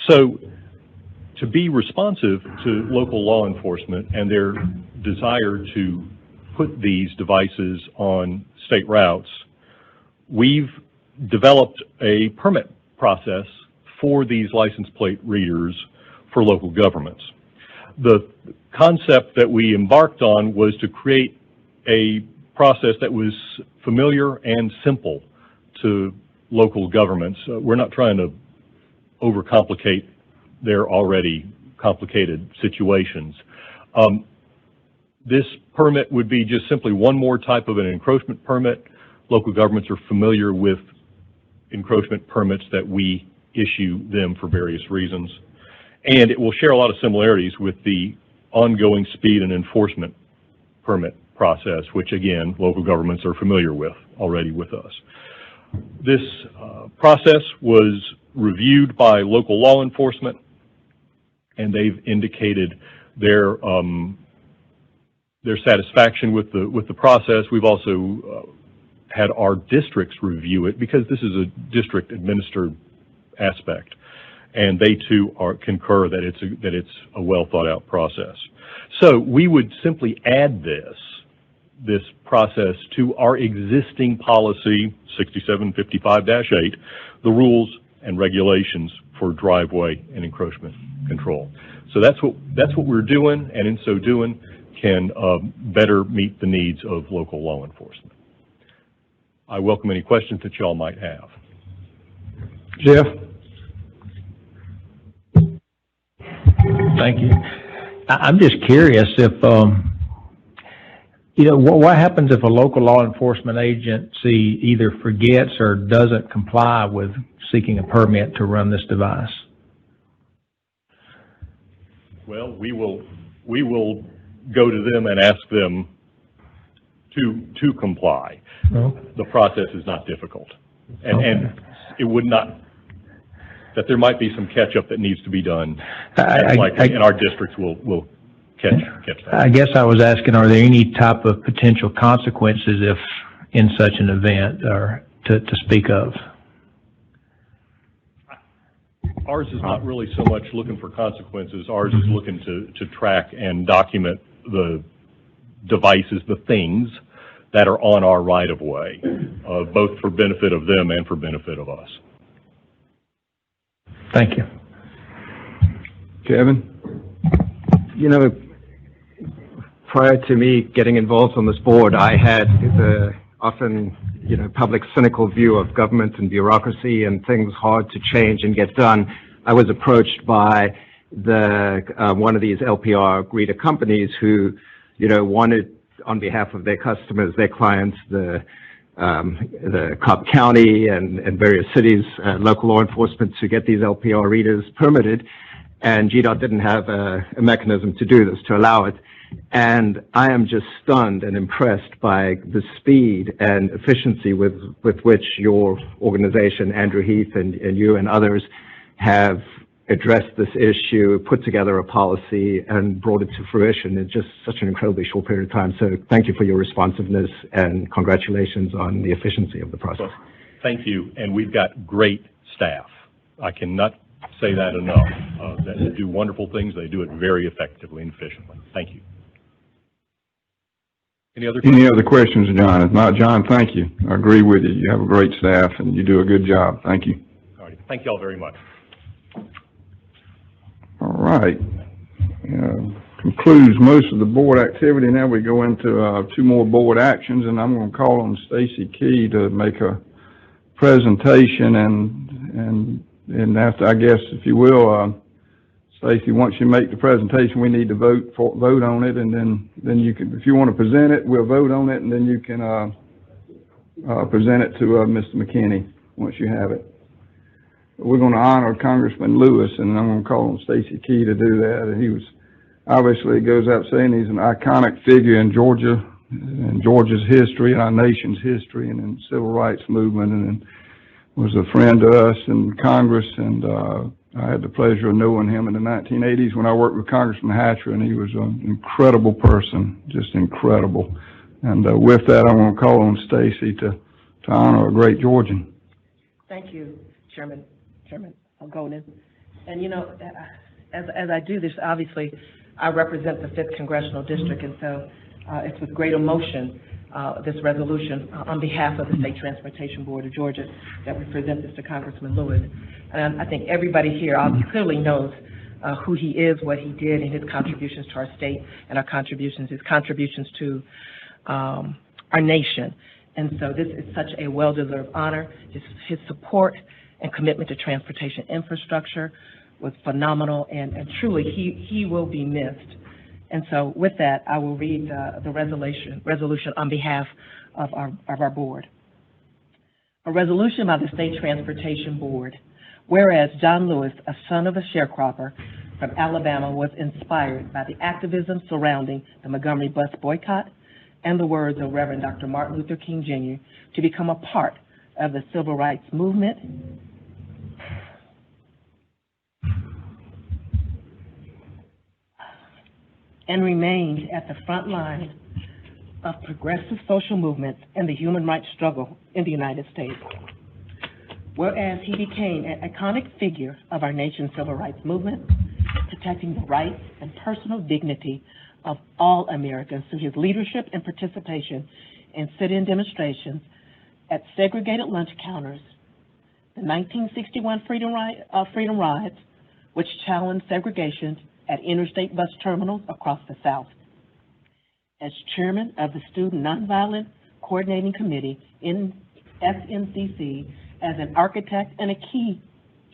So, to be responsive to local law enforcement and their desire to put these devices on state routes, we've developed a permit process for these license plate readers for local governments. The concept that we embarked on was to create a process that was familiar and simple to local governments. We're not trying to overcomplicate their already complicated situations. This permit would be just simply one more type of an encroachment permit. Local governments are familiar with encroachment permits that we issue them for various reasons. And it will share a lot of similarities with the ongoing speed and enforcement permit process, which again, local governments are familiar with already with us. This process was reviewed by local law enforcement, and they've indicated their satisfaction with the process. We've also had our districts review it because this is a district administered aspect, and they too concur that it's a well thought out process. So we would simply add this process to our existing policy 6755-8, the rules and regulations for driveway and encroachment control. So that's what we're doing, and in so doing can better meet the needs of local law enforcement. I welcome any questions that y'all might have. Jeff? Thank you. I'm just curious if, what happens if a local law enforcement agency either forgets or doesn't comply with seeking a permit to run this device? Well, we will go to them and ask them to comply. No. The process is not difficult, and it would not. That there might be some catch up that needs to be done. And our districts will catch that. I guess I was asking, are there any type of potential consequences if in such an event, or to speak of? Ours is not really so much looking for consequences. Ours is looking to track and document the devices, the things that are on our right-of-way, both for benefit of them and for benefit of us. Thank you. Kevin? Prior to me getting involved on this board, I had the often, public cynical view of government and bureaucracy and things hard to change and get done. I was approached by one of these LPR greeter companies who, wanted on behalf of their customers, their clients, the Cobb County and various cities, local law enforcement to get these LPR readers permitted, and GDOT didn't have a mechanism to do this, to allow it. And I am just stunned and impressed by the speed and efficiency with which your organization, Andrew Heath, and you and others have addressed this issue, put together a policy, and brought it to fruition in just such an incredibly short period of time. So thank you for your responsiveness, and congratulations on the efficiency of the process. Well, thank you, and we've got great staff. I cannot say that enough. They do wonderful things. They do it very effectively and efficiently. Thank you. Any other questions, John? If not, John, thank you. I agree with you. You have a great staff, and you do a good job. Thank you. All right. Thank you all very much. All right. Concludes most of the board activity. Now we go into two more board actions, and I'm going to call on Stacy Key to make a presentation, and after, I guess, if you will, Stacy, once you make the presentation, we need to vote on it, and then you can, if you want to present it, we'll vote on it, and then you can present it to Mr. McKinney once you have it. We're going to honor Congressman Lewis, and I'm going to call on Stacy Key to do that. And he was, obviously, it goes out saying he's an iconic figure in Georgia, and Georgia's history, and our nation's history, and in the civil rights movement, and was a friend to us in Congress, and I had the pleasure of knowing him in the 1980s when I worked with Congressman Hatcher, and he was an incredible person, just incredible. And with that, I want to call on Stacy to honor a great Georgian. Thank you, Chairman Golden. And as I do this, obviously, I represent the 5th Congressional District, and so it's with great emotion, this resolution on behalf of the State Transportation Board of Georgia that we present this to Congressman Lewis. And I think everybody here clearly knows who he is, what he did, and his contributions to our state and his contributions to our nation. And so this is such a well-deserved honor. His support and commitment to transportation infrastructure was phenomenal, and truly, he will be missed. And so with that, I will read the resolution on behalf of our board. A resolution by the State Transportation Board. Whereas John Lewis, a son of a sharecropper from Alabama, was inspired by the activism surrounding the Montgomery bus boycott and the words of Reverend Dr. Martin Luther King Jr. to become a part of the civil rights movement, and remained at the front line of progressive social movements and the human rights struggle in the United States. Whereas he became an iconic figure of our nation's civil rights movement, protecting the rights and personal dignity of all Americans through his leadership and participation in sit-in demonstrations at segregated lunch counters, the 1961 Freedom Rides, which challenged segregation at interstate bus terminals across the South. As chairman of the Student Nonviolent Coordinating Committee in SNCC, as an architect and a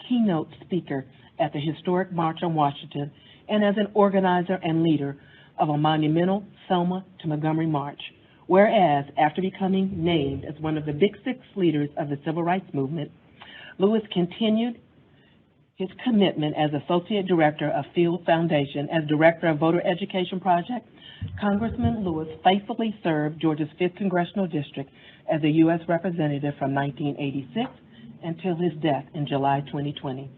keynote speaker at the historic March on Washington, and as an organizer and leader of a monumental Selma to Montgomery March. Whereas, after becoming named as one of the Big Six leaders of the Civil Rights Movement, Lewis continued his commitment as Associate Director of Field Foundation, as Director of Voter Education Project. Congressman Lewis faithfully served Georgia's 5th Congressional District as a U.S. Representative from 1986 until his death in July 2020.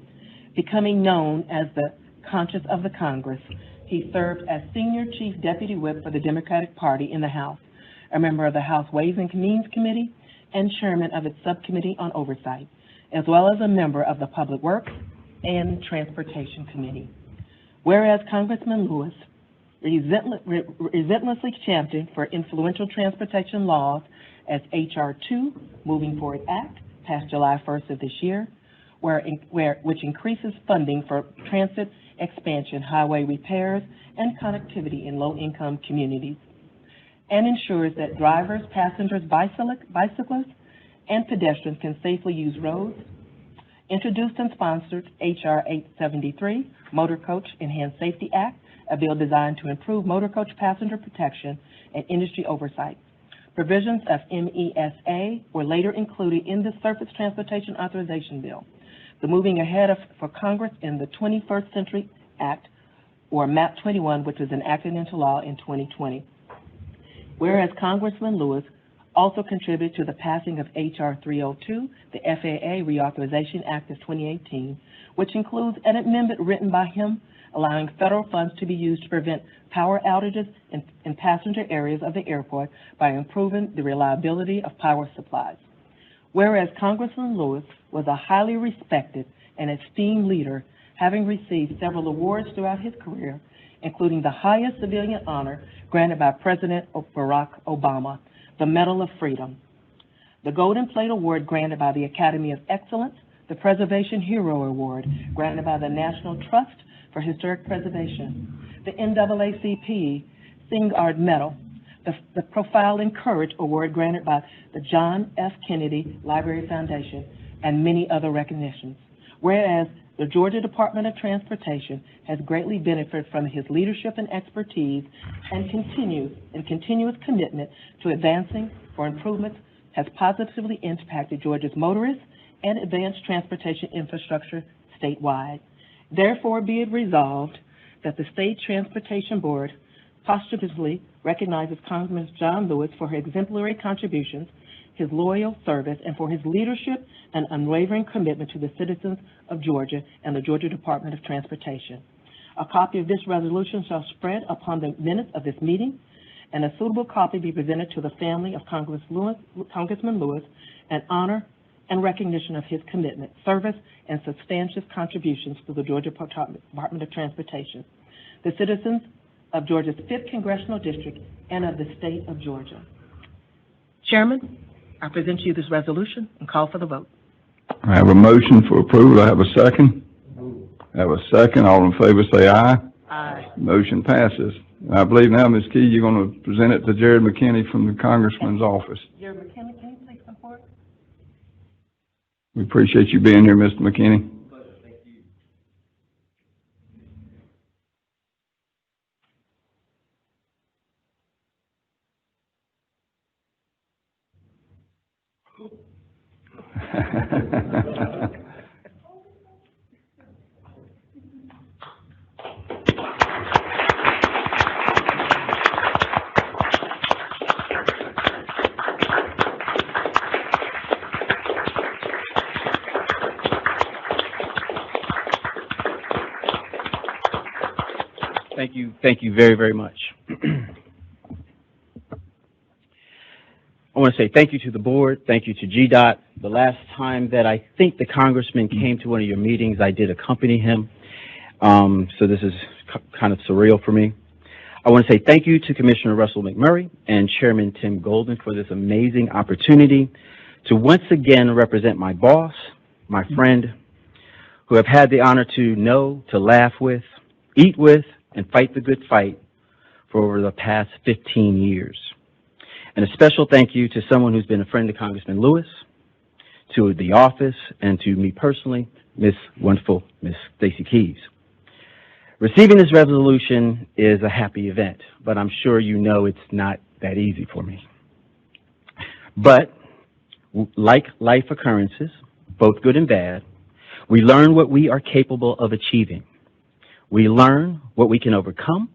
Becoming known as the Conscience of the Congress, he served as Senior Chief Deputy Whip for the Democratic Party in the House, a member of the House Ways and Means Committee, and Chairman of its Subcommittee on Oversight, as well as a member of the Public Works and Transportation Committee. Whereas Congressman Lewis relentlessly championed for influential transportation laws as H.R. 2, Moving Forward Act, passed July 1st of this year, which increases funding for transit expansion, highway repairs, and connectivity in low-income communities, and ensures that drivers, passengers, bicyclists, and pedestrians can safely use roads. Introduced and sponsored H.R. 873, Motor Coach Enhanced Safety Act, a bill designed to improve motor coach passenger protection and industry oversight. Provisions of MESA were later included in the Surface Transportation Authorization Bill. The Moving Ahead for Congress in the 21st Century Act, or MAP 21, which was enacted into law in 2020. Whereas Congressman Lewis also contributed to the passing of H.R. 302, the FAA Reauthorization Act of 2018, which includes an amendment written by him allowing federal funds to be used to prevent power outages in passenger areas of the airport by improving the reliability of power supplies. Whereas Congressman Lewis was a highly respected and esteemed leader, having received several awards throughout his career, including the highest civilian honor granted by President Barack Obama, the Medal of Freedom, the Golden Plate Award granted by the Academy of Excellence, the Preservation Hero Award granted by the National Trust for Historic Preservation, the NAACP Singard Medal, the Profile in Courage Award granted by the John F. Kennedy Library Foundation, and many other recognitions. Whereas the Georgia Department of Transportation has greatly benefited from his leadership and expertise and continuous commitment to advancing for improvements has positively impacted Georgia's motorists and advanced transportation infrastructure statewide. Therefore, be it resolved that the State Transportation Board posthumously recognizes Congressman John Lewis for his exemplary contributions, his loyal service, and for his leadership and unwavering commitment to the citizens of Georgia and the Georgia Department of Transportation. A copy of this resolution shall spread upon the minutes of this meeting, and a suitable copy be presented to the family of Congressman Lewis in honor and recognition of his commitment, service, and substantial contributions to the Georgia Department of Transportation, the citizens of Georgia's 5th Congressional District, and of the state of Georgia. Chairman, I present to you this resolution and call for the vote. I have a motion for approval. I have a second. I have a second. All in favor say aye. Aye. Motion passes. I believe now, Ms. Key, you're going to present it to Jared McKinney from the Congressman's office. Jared McKinney, can you please come forward? We appreciate you being here, Mr. McKinney. Thank you very, very much. I want to say thank you to the board, thank you to GDOT. The last time that I think the congressman came to one of your meetings, I did accompany him. So this is kind of surreal for me. I want to say thank you to Commissioner Russell McMurray and Chairman Tim Golden for this amazing opportunity to once again represent my boss, my friend, who I've had the honor to know, to laugh with, eat with, and fight the good fight for over the past 15 years. And a special thank you to someone who's been a friend of Congressman Lewis, to the office, and to me personally, wonderful Miss Stacy Keys. Receiving this resolution is a happy event, but I'm sure you know it's not that easy for me. But like life occurrences, both good and bad, we learn what we are capable of achieving. We learn what we can overcome,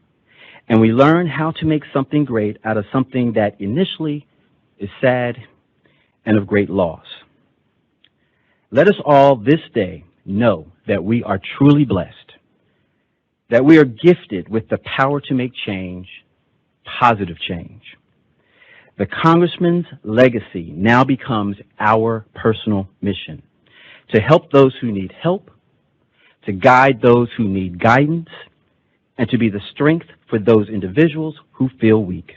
and we learn how to make something great out of something that initially is sad and of great loss. Let us all this day know that we are truly blessed, that we are gifted with the power to make change, positive change. The Congressman's legacy now becomes our personal mission, to help those who need help, to guide those who need guidance, and to be the strength for those individuals who feel weak.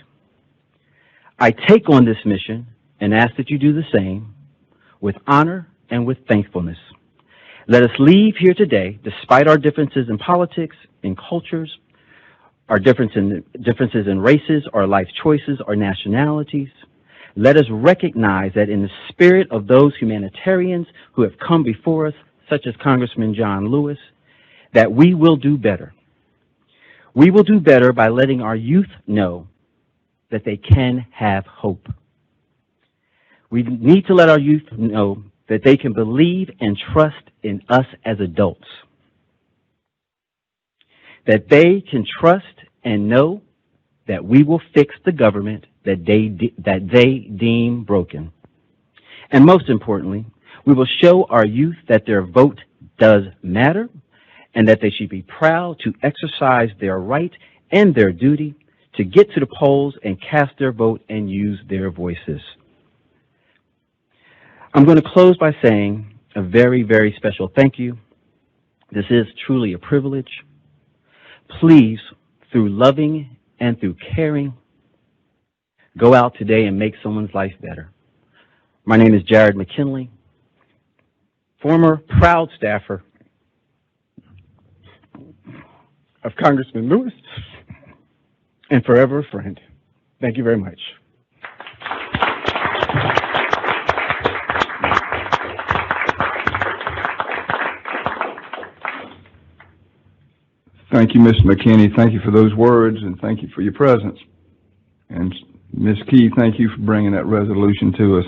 I take on this mission and ask that you do the same with honor and with thankfulness. Let us leave here today, despite our differences in politics, in cultures, our differences in races, our life choices, our nationalities. Let us recognize that in the spirit of those humanitarians who have come before us, such as Congressman John Lewis, that we will do better. We will do better by letting our youth know that they can have hope. We need to let our youth know that they can believe and trust in us as adults. That they can trust and know that we will fix the government that they deem broken. And most importantly, we will show our youth that their vote does matter and that they should be proud to exercise their right and their duty to get to the polls and cast their vote and use their voices. I'm going to close by saying a very, very special thank you. This is truly a privilege. Please, through loving and through caring, go out today and make someone's life better. My name is Jared McKinley, former proud staffer of Congressman Lewis, and forever a friend. Thank you very much. Thank you, Mr. McKinney. Thank you for those words, and thank you for your presence. And Ms. Key, thank you for bringing that resolution to us.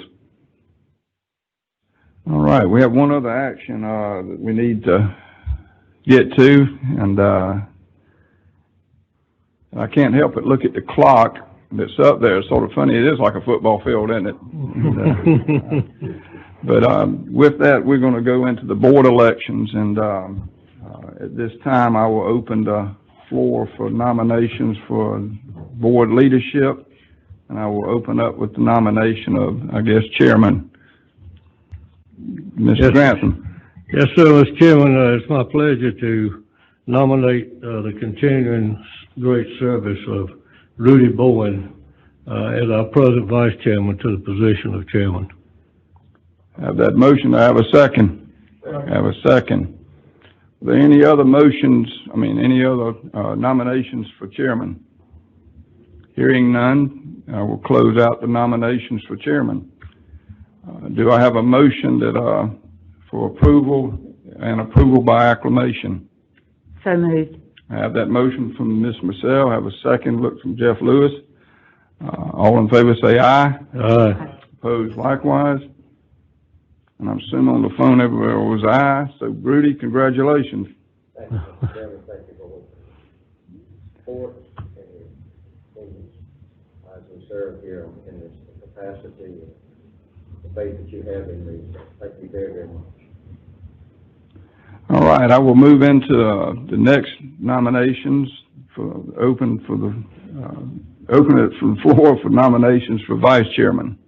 All right, we have one other action that we need to get to, and I can't help but look at the clock that's up there. It's sort of funny. It is like a football field, isn't it? But with that, we're going to go into the board elections, and at this time, I will open the floor for nominations for board leadership, and I will open up with the nomination of, I guess, Chairman, Mr. Grantham. Yes, sir, Mr. Chairman, it's my pleasure to nominate the continuing great service of Rudy Bowen as our present vice chairman to the position of chairman. I have that motion. I have a second. I have a second. Are there any other any other nominations for chairman? Hearing none, I will close out the nominations for chairman. Do I have a motion that, for approval and approval by acclamation? So moved. I have that motion from Ms. Marcel. I have a second look from Jeff Lewis. All in favor say aye. Aye. Opposed likewise. And I'm assuming on the phone everywhere was aye. So Rudy, congratulations. Thank you, Mr. Chairman. Thank you for the support and as we serve here in this capacity and the faith that you have in me. So thank you very, very much. All right, I will move into the next nominations open it from the floor for nominations for vice chairman.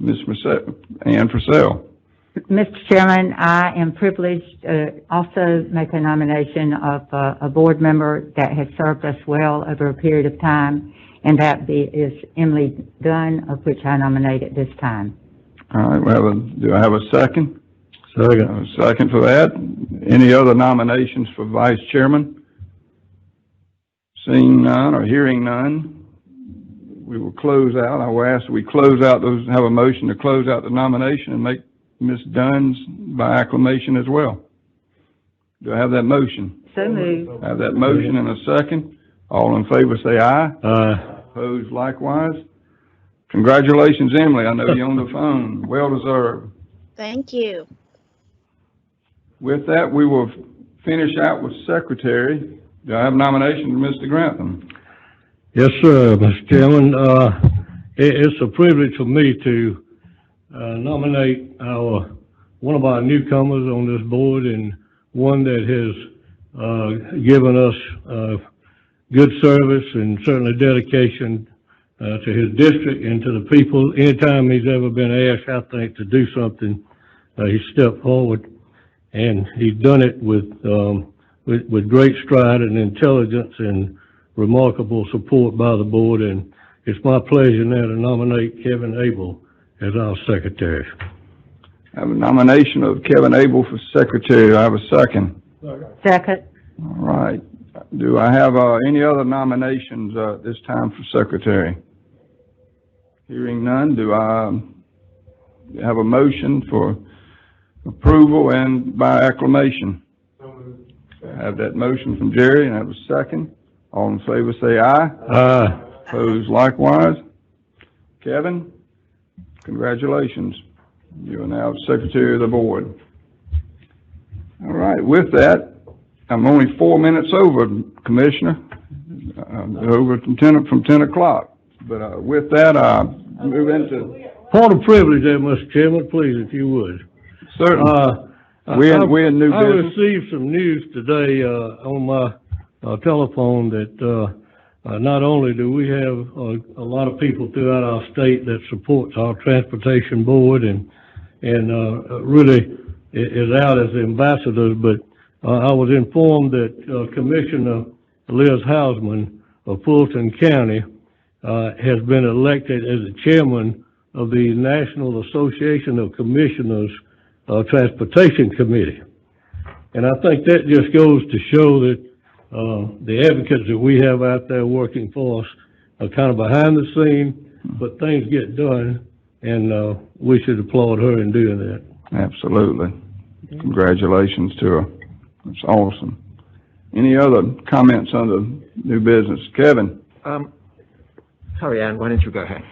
Ms. Ann Purcell. Mr. Chairman, I am privileged to also make a nomination of a board member that has served us well over a period of time, and that is Emily Dunn, of which I nominate at this time. All right, do I have a second? Second. A second for that. Any other nominations for vice chairman? Seeing none or hearing none, we will close out. I will ask we close out those, have a motion to close out the nomination and make Ms. Dunn's by acclamation as well. Do I have that motion? So moved. I have that motion in a second. All in favor say aye. Aye. Opposed likewise. Congratulations, Emily. I know you're on the phone. Well deserved. Thank you. With that, we will finish out with secretary. Do I have a nomination for Mr. Grantham? Yes, sir, Mr. Chairman. It's a privilege for me to nominate one of our newcomers on this board, and one that has given us good service and certainly dedication to his district and to the people. Anytime he's ever been asked, I think, to do something, he stepped forward, and he's done it with great stride and intelligence and remarkable support by the board. And it's my pleasure now to nominate Kevin Abel as our secretary. I have a nomination of Kevin Abel for secretary. Do I have a second? Second. All right. Do I have any other nominations this time for secretary? Hearing none, do I have a motion for approval and by acclamation? I have that motion from Jerry, and I have a second. All in favor say aye. Aye. Opposed likewise. Kevin, congratulations. You are now secretary of the board. All right, with that, I'm only 4 minutes over, Commissioner, over from 10 o'clock. But with that, I move into... Point of privilege there, Mr. Chairman, please, if you would. Certainly. We're in new I business. received some news today on my telephone that not only do we have a lot of people throughout our state that supports our transportation board and really is out as ambassadors, but I was informed that Commissioner Liz Hausman of Fulton County has been elected as the chairman of the National Association of Commissioners Transportation Committee. And I think that just goes to show that the advocates that we have out there working for us are kind of behind the scene, but things get done, and we should applaud her in doing that. Absolutely. Congratulations to her. That's awesome. Any other comments on the new business? Kevin? Sorry, Ann, why don't you go ahead?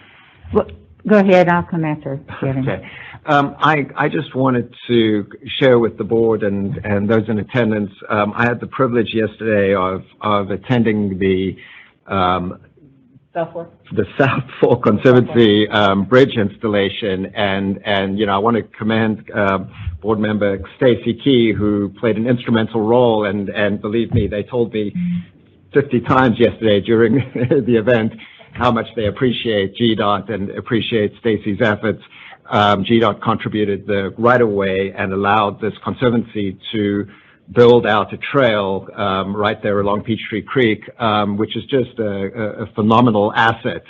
Well, go ahead, I'll come after Kevin. Okay. I just wanted to share with the board and those in attendance, I had the privilege yesterday of attending the South Fork Conservancy bridge installation, and you know, I want to commend board member Stacy Key, who played an instrumental role, and believe me, they told me 50 times yesterday during the event how much they appreciate GDOT and appreciate Stacy's efforts. GDOT contributed the right-of-way and allowed this conservancy to build out a trail right there along Peachtree Creek, which is just a phenomenal asset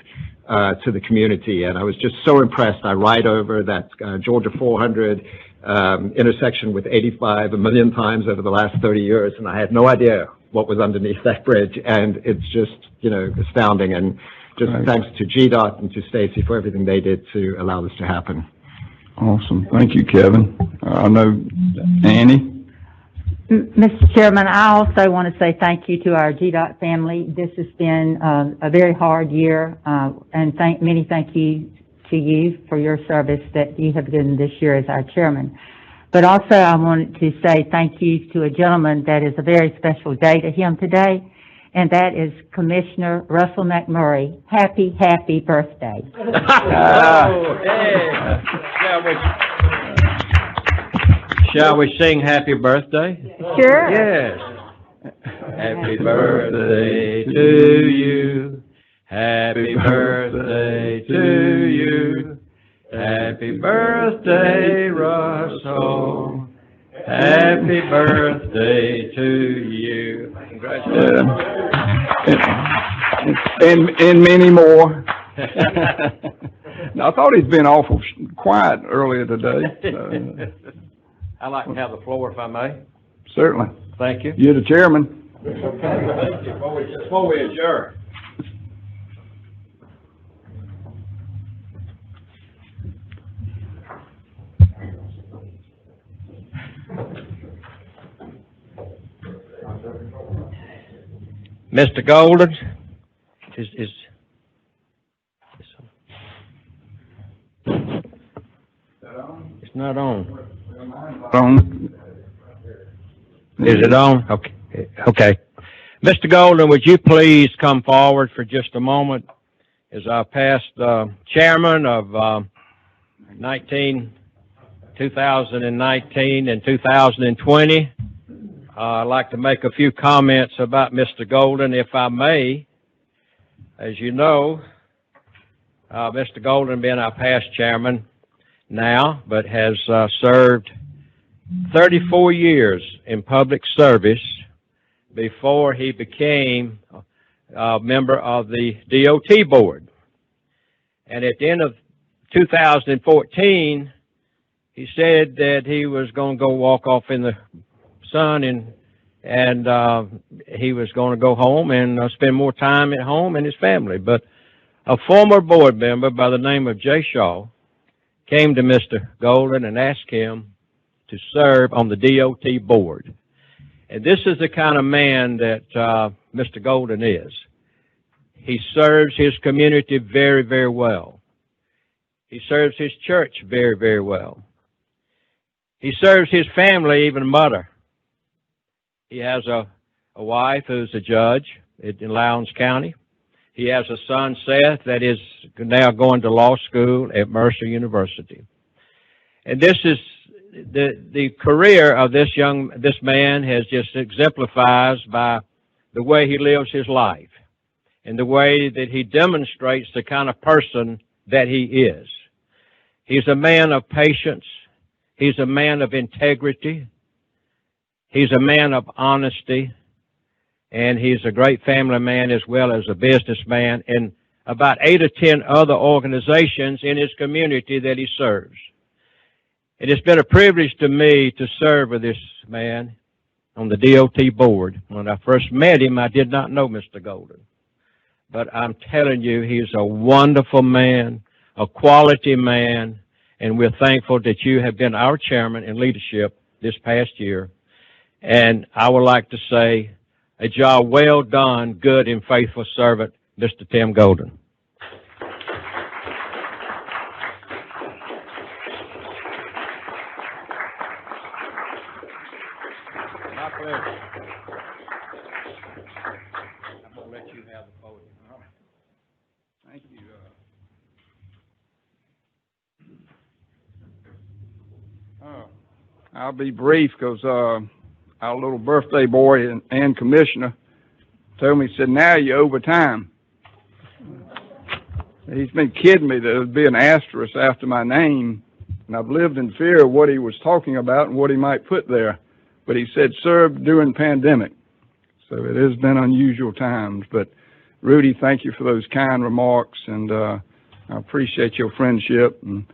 to the community. And I was just so impressed. I ride over that Georgia 400 intersection with 85 a million times over the last 30 years, and I had no idea what was underneath that bridge, and it's just, you know, astounding, and just thanks to GDOT and to Stacy for everything they did to allow this to happen. Awesome. Thank you, Kevin. I know Annie. Mr. Chairman, I also want to say thank you to our GDOT family. This has been a very hard year, and many thank you to you for your service that you have given this year as our chairman. But also I wanted to say thank you to a gentleman that is a very special day to him today, and that is Commissioner Russell McMurray. Happy, happy birthday. Shall we sing happy birthday? Sure. Yes. Happy birthday to you. Happy birthday to you. Happy birthday, Russell. Happy birthday to you. Congratulations. And many more. I thought he'd been awful quiet earlier today. I'd like to have the floor if I may. Certainly. Thank you. You're the chairman. Before we adjourn. Mr. Golden, it's not on. Is it on? Okay. Okay. Mr. Golden, would you please come forward for just a moment as our past chairman of 2019 and 2020? I'd like to make a few comments about Mr. Golden, if I may. As you know, Mr. Golden being our past chairman now, but has served 34 years in public service before he became a member of the DOT board. And at the end of 2014, he said that he was going to go walk off in the sun and he was going to go home and spend more time at home and his family. But a former board member by the name of Jay Shaw came to Mr. Golden and asked him to serve on the DOT board. And this is the kind of man that Mr. Golden is. He serves his community very, very well. He serves his church very, very well. He serves his family even better. He has a wife who's a judge in Lowndes County. He has a son, Seth, that is now going to law school at Mercer University. And this is the career of this man has just exemplifies by the way he lives his life and the way that he demonstrates the kind of person that he is. He's a man of patience. He's a man of integrity. He's a man of honesty. And he's a great family man as well as a businessman in about 8 or 10 other organizations in his community that he serves. It has been a privilege to me to serve with this man on the DOT board. When I first met him, I did not know Mr. Golden. But I'm telling you, he's a wonderful man, a quality man, and we're thankful that you have been our chairman in leadership this past year. And I would like to say, a job well done, good and faithful servant, Mr. Tim Golden. My pleasure. I'm going to let you have the podium. All right. Thank you. I'll be brief because our little birthday boy and commissioner told me, he said, now you're over time. He's been kidding me that there'd be an asterisk after my name, and I've lived in fear of what he was talking about and what he might put there. But he said, served during pandemic. So it has been unusual times. But Rudy, thank you for those kind remarks, and I appreciate your friendship and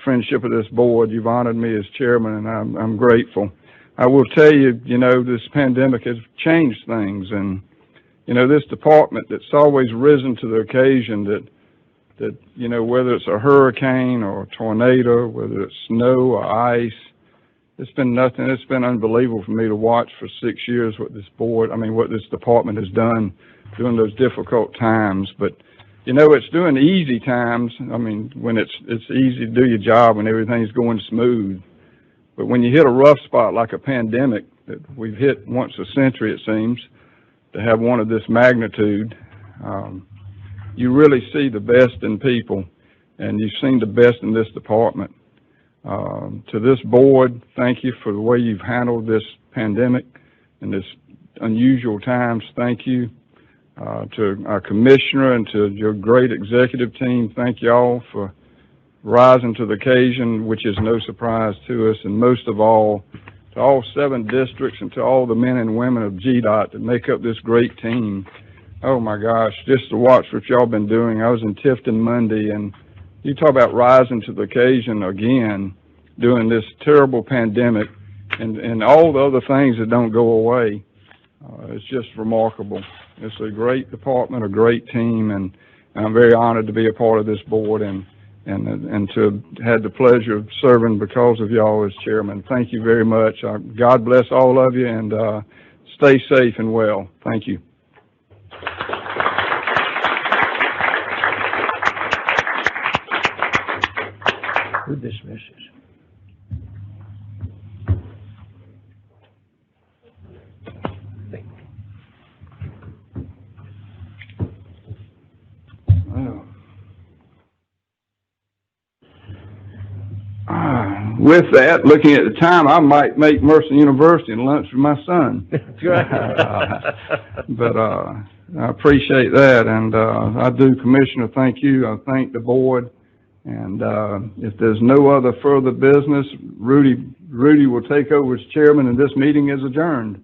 friendship of this board. You've honored me as chairman, and I'm grateful. I will tell you, you know, this pandemic has changed things, and, you know, this department that's always risen to the occasion that, you know, whether it's a hurricane or a tornado, whether it's snow or ice, it's been nothing. It's been unbelievable for me to watch for 6 years what this what this department has done during those difficult times. But, you know, it's during easy times. I mean, when it's easy to do your job when everything's going smooth. But when you hit a rough spot like a pandemic that we've hit once a century, it seems, to have one of this magnitude, you really see the best in people, and you've seen the best in this department. To this board, thank you for the way you've handled this pandemic and this unusual times. Thank you. To our commissioner and to your great executive team, thank you all for rising to the occasion, which is no surprise to us. And most of all, to all 7 districts and to all the men and women of GDOT that make up this great team. Oh my gosh, just to watch what y'all been doing. I was in Tifton Monday, and you talk about rising to the occasion again during this terrible pandemic and all the other things that don't go away. It's just remarkable. It's a great department, a great team, and I'm very honored to be a part of this board and to have had the pleasure of serving because of y'all as chairman. Thank you very much. God bless all of you, and stay safe and well. Thank you. Who dismisses? With that, looking at the time, I might make Mercer University and lunch for my son. But I appreciate that, and I do, Commissioner, thank you. I thank the board, and if there's no other further business, Rudy will take over as chairman, and this meeting is adjourned.